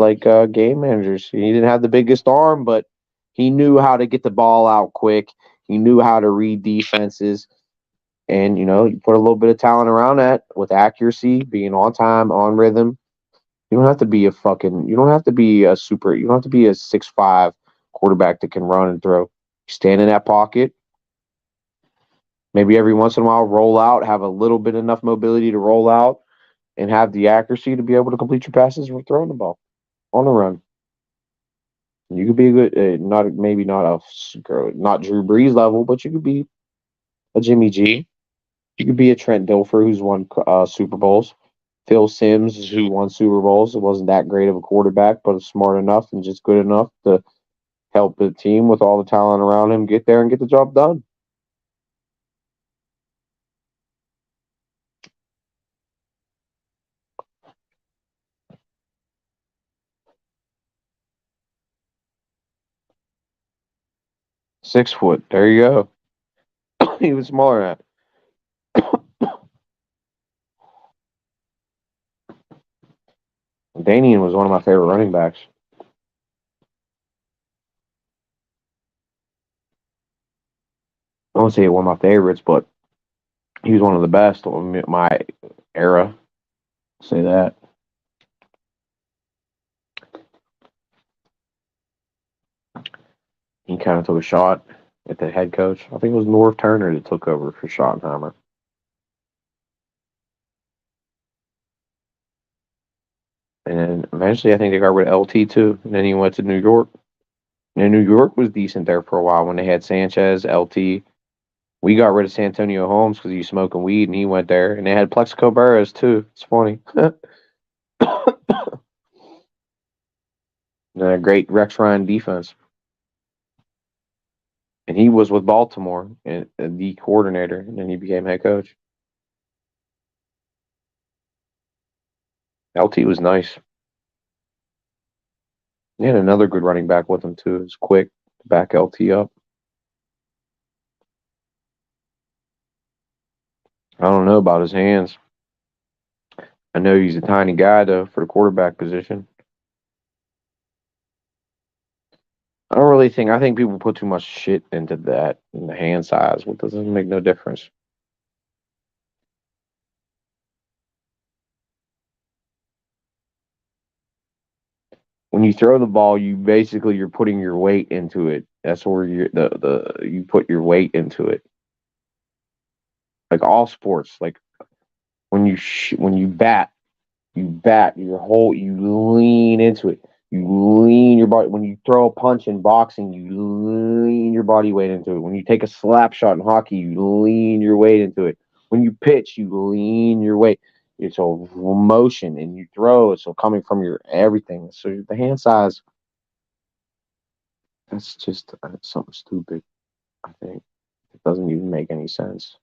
game managers. He didn't have the biggest arm, but he knew how to get the ball out quick. He knew how to read defenses. And you put a little bit of talent around that with accuracy, being on time, on rhythm. You don't have to be you don't have to be you don't have to be a 6'5" quarterback that can run and throw. Stand in that pocket. Maybe every once in a while roll out, have a little bit enough mobility to roll out and have the accuracy to be able to complete your passes with throwing the ball on the run. You could be a good, not Drew Brees level, but you could be a Jimmy G. You could be a Trent Dilfer who's won Super Bowls. Phil Simms who won Super Bowls. It wasn't that great of a quarterback, but smart enough and just good enough to help the team with all the talent around him get there and get the job done. Six foot. There you go. He was smaller than that. Danian was one of my favorite running backs. I won't say one of my favorites, but he was one of the best of my era. I'll say that. He kind of took a shot at the head coach. I think it was Norv Turner that took over for Schottenheimer. And then eventually I think they got rid of LT too. And then he went to New York. And New York was decent there for a while when they had Sanchez, LT. We got rid of Santonio Holmes because he was smoking weed and he went there. And they had Plexico Burress too. It's funny. And a great Rex Ryan defense. And he was with Baltimore and the coordinator, and then he became head coach. LT was nice. He had another good running back with him too. It was quick to back LT up. I don't know about his hands. I know he's a tiny guy though for the quarterback position. I don't really think. I think people put too much shit into that in the hand size. What doesn't make no difference. When you throw the ball, you're putting your weight into it. That's where you put your weight into it. Like all sports, like when you bat you lean into it. You lean your body when you throw a punch in boxing. You lean your body weight into it. When you take a slap shot in hockey, you lean your weight into it. When you pitch, you lean your weight. It's a motion, and you throw. So coming from your everything. So the hand size. That's just something stupid. I think it doesn't even make any sense.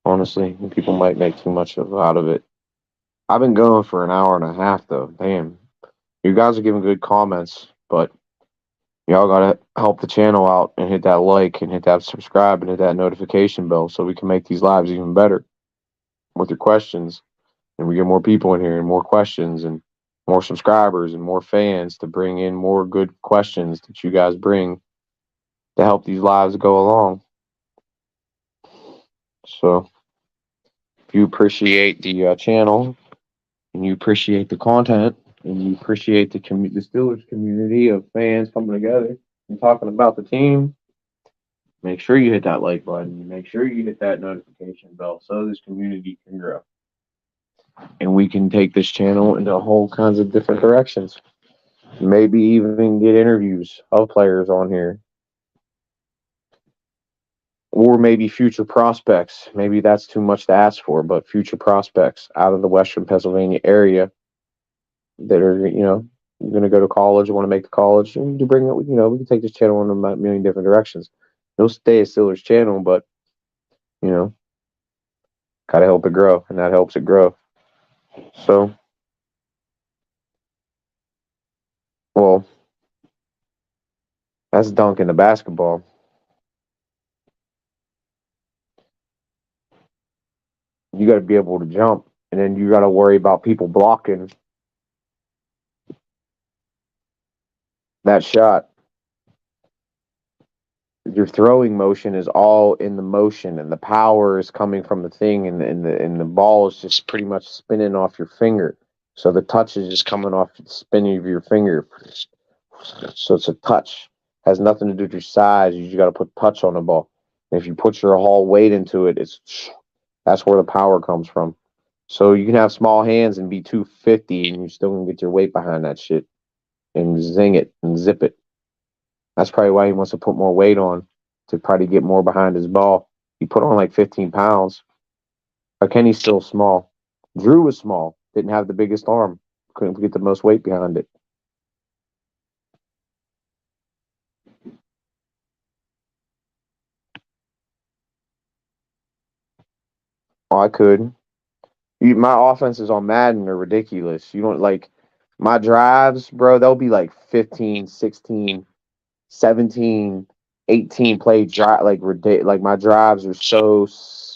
Honestly, people might make too much out of it. I've been going for an hour and a half though. Damn. You guys are giving good comments, but y'all gotta help the channel out and hit that like and hit that subscribe and hit that notification bell so we can make these lives even better with your questions. And we get more people in here and more questions and more subscribers and more fans to bring in more good questions that you guys bring to help these lives go along. So if you appreciate the channel and you appreciate the content and you appreciate the Steelers community of fans coming together and talking about the team, make sure you hit that like button. Make sure you hit that notification bell so this community can grow. And we can take this channel into a whole kinds of different directions. Maybe even get interviews of players on here. Or maybe future prospects. Maybe that's too much to ask for, but future prospects out of the Western Pennsylvania area that are, going to go to college, want to make the college, and to bring it, we can take this channel in a million different directions. It'll stay a Steelers channel, but, got to help it grow, and that helps it grow. So, well, That's dunking the basketball. You got to be able to jump, and then you got to worry about people blocking that shot. Your throwing motion is all in the motion, and the power is coming from the thing, and the ball is just pretty much spinning off your finger. So the touch is just coming off the spinning of your finger. So it's a touch. Has nothing to do with your size. You just got to put touch on the ball. And if you put your whole weight into it, that's where the power comes from. So you can have small hands and be 250, and you still gonna get your weight behind that shit and zing it and zip it. That's probably why he wants to put more weight on to probably get more behind his ball. He put on like 15 pounds. But Kenny's still small. Drew was small, didn't have the biggest arm, couldn't get the most weight behind it. Oh, I could. My offenses on Madden are ridiculous. You don't like my drives, bro, they'll be like 15, 16, 17, 18 play drive like my drives are so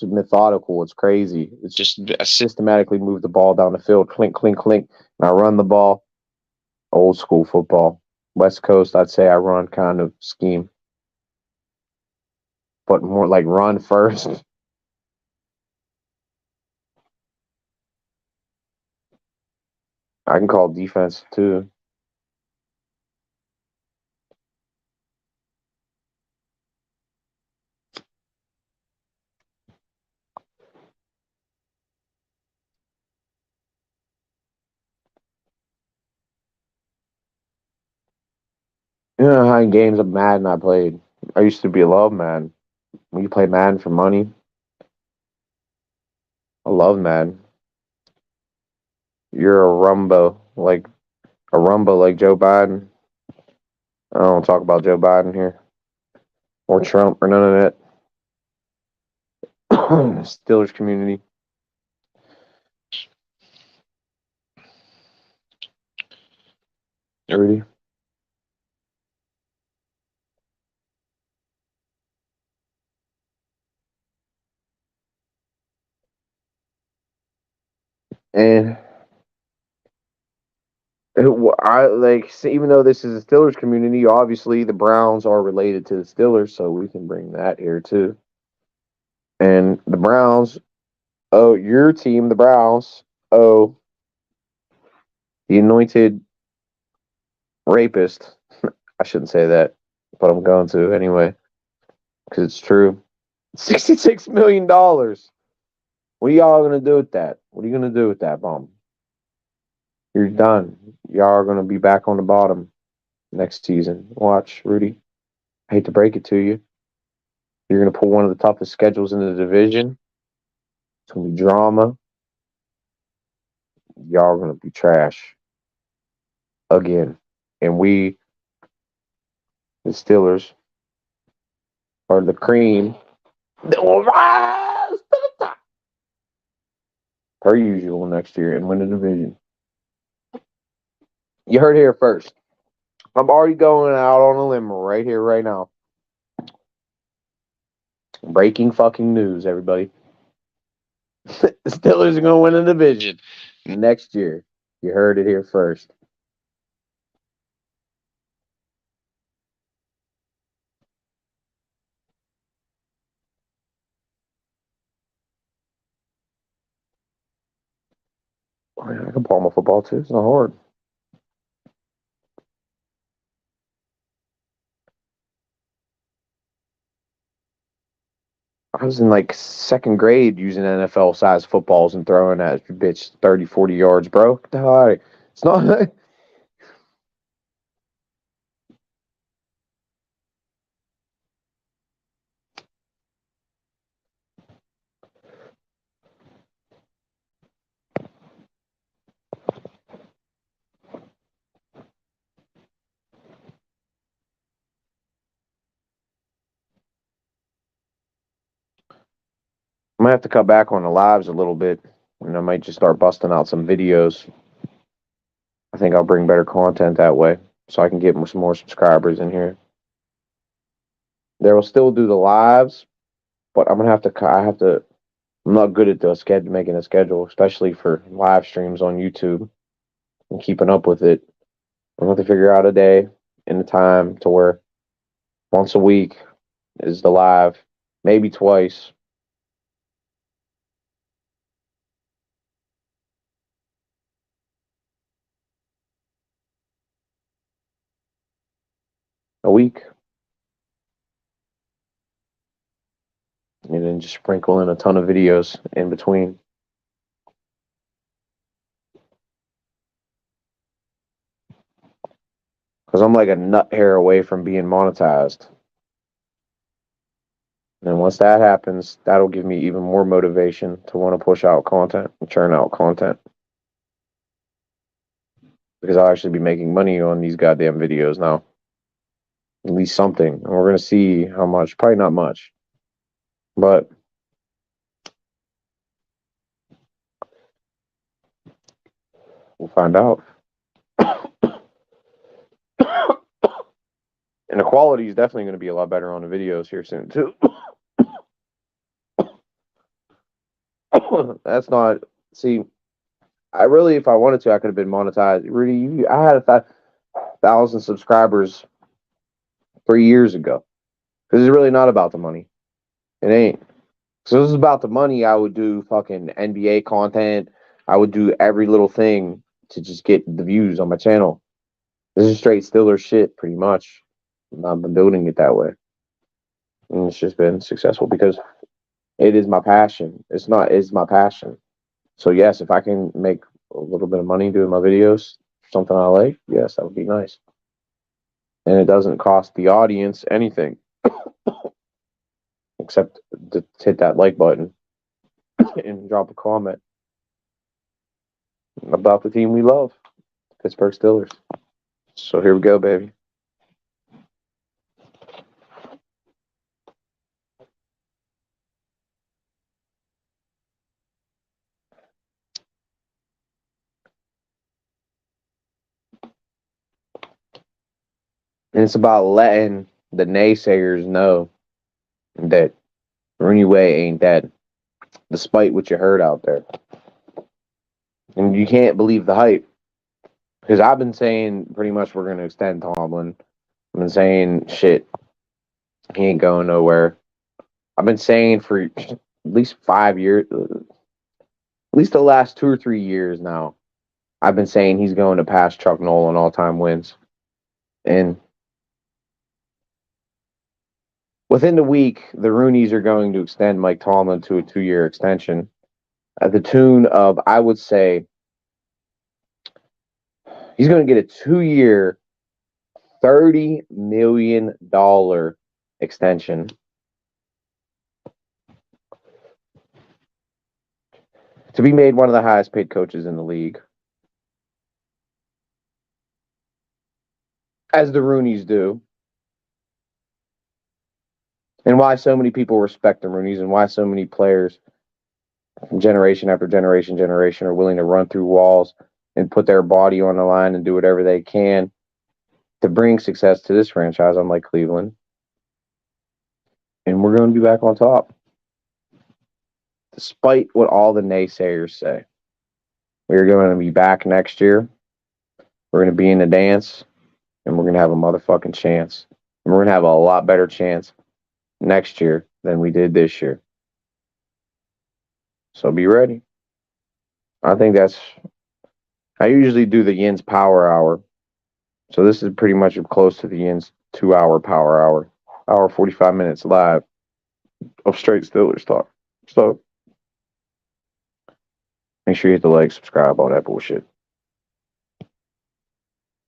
methodical. It's crazy. It's just I systematically move the ball down the field, clink, clink, clink, and I run the ball. Old school football. West Coast, I'd say I run kind of scheme, but more like run first. I can call defense too. You know how many games of Madden I played? I used to be love Madden. When you play Madden for money, I love Madden. You're a rumbo like Joe Biden. I don't talk about Joe Biden here or Trump or none of that. Steelers community. Rudy. And I like, even though this is a Steelers community, obviously the Browns are related to the Steelers, so we can bring that here too. And the Browns, oh, your team, the Browns, oh, the anointed rapist. I shouldn't say that, but I'm going to anyway because it's true. $66 million. What are y'all gonna do with that? What are you gonna do with that bum? You're done. Y'all are gonna be back on the bottom next season. Watch, Rudy. I hate to break it to you. You're gonna pull one of the toughest schedules in the division. It's gonna be drama. Y'all are gonna be trash again. And we, the Steelers, are the cream that will rise to the top per usual next year and win the division. You heard it here first. I'm already going out on a limb right here, right now. Breaking fucking news, everybody. The Steelers are going to win the division next year. You heard it here first. I can palm a football too. It's not hard. I was in like second grade using NFL size footballs and throwing at bitch 30, 40 yards, bro. Get the hell out of here. It's not. I might have to cut back on the lives a little bit, and I might just start busting out some videos. I think I'll bring better content that way, so I can get some more subscribers in here. They will still do the lives, but I'm gonna. I'm not good at the schedule, making a schedule, especially for live streams on YouTube and keeping up with it. I'm going to figure out a day and a time to where once a week is the live, maybe twice. A week, and then just sprinkle in a ton of videos in between. Because I'm like a nut hair away from being monetized. And once that happens, that'll give me even more motivation to want to push out content and churn out content. Because I'll actually be making money on these goddamn videos now. At least something. And we're going to see how much. Probably not much. But we'll find out. And the quality is definitely going to be a lot better on the videos here soon, too. That's not... See, I really, if I wanted to, I could have been monetized. Rudy, I had 1,000 subscribers 3 years ago. Because it's really not about the money. It ain't. So if it was about the money, I would do fucking NBA content. I would do every little thing to just get the views on my channel. This is straight Steelers shit, pretty much. I've been building it that way. And it's just been successful because it is my passion. It's my passion. So yes, if I can make a little bit of money doing my videos, something I like, yes, that would be nice. And it doesn't cost the audience anything. Except to hit that like button and drop a comment about the team we love, Pittsburgh Steelers. So here we go, baby. And it's about letting the naysayers know that Rooney Way ain't dead, despite what you heard out there. And you can't believe the hype. Because I've been saying pretty much we're going to extend Tomlin. I've been saying shit, he ain't going nowhere. I've been saying for at least 5 years, at least the last 2 or 3 years now, I've been saying he's going to pass Chuck Noll on all-time wins. And within the week, the Rooneys are going to extend Mike Tomlin to a 2-year extension at the tune of, I would say, he's going to get a 2-year, $30 million extension. To be made one of the highest paid coaches in the league. As the Rooneys do. And why so many people respect the Rooneys and why so many players, generation after generation, are willing to run through walls and put their body on the line and do whatever they can to bring success to this franchise, unlike Cleveland. And we're going to be back on top. Despite what all the naysayers say. We're going to be back next year. We're going to be in the dance. And we're going to have a motherfucking chance. And we're going to have a lot better chance next year than we did this year. So be ready. I usually do the Yin's Power Hour. So this is pretty much close to the Yin's 2-hour Power Hour. Hour 45 minutes live of straight Steelers talk. So make sure you hit the like, subscribe, all that bullshit.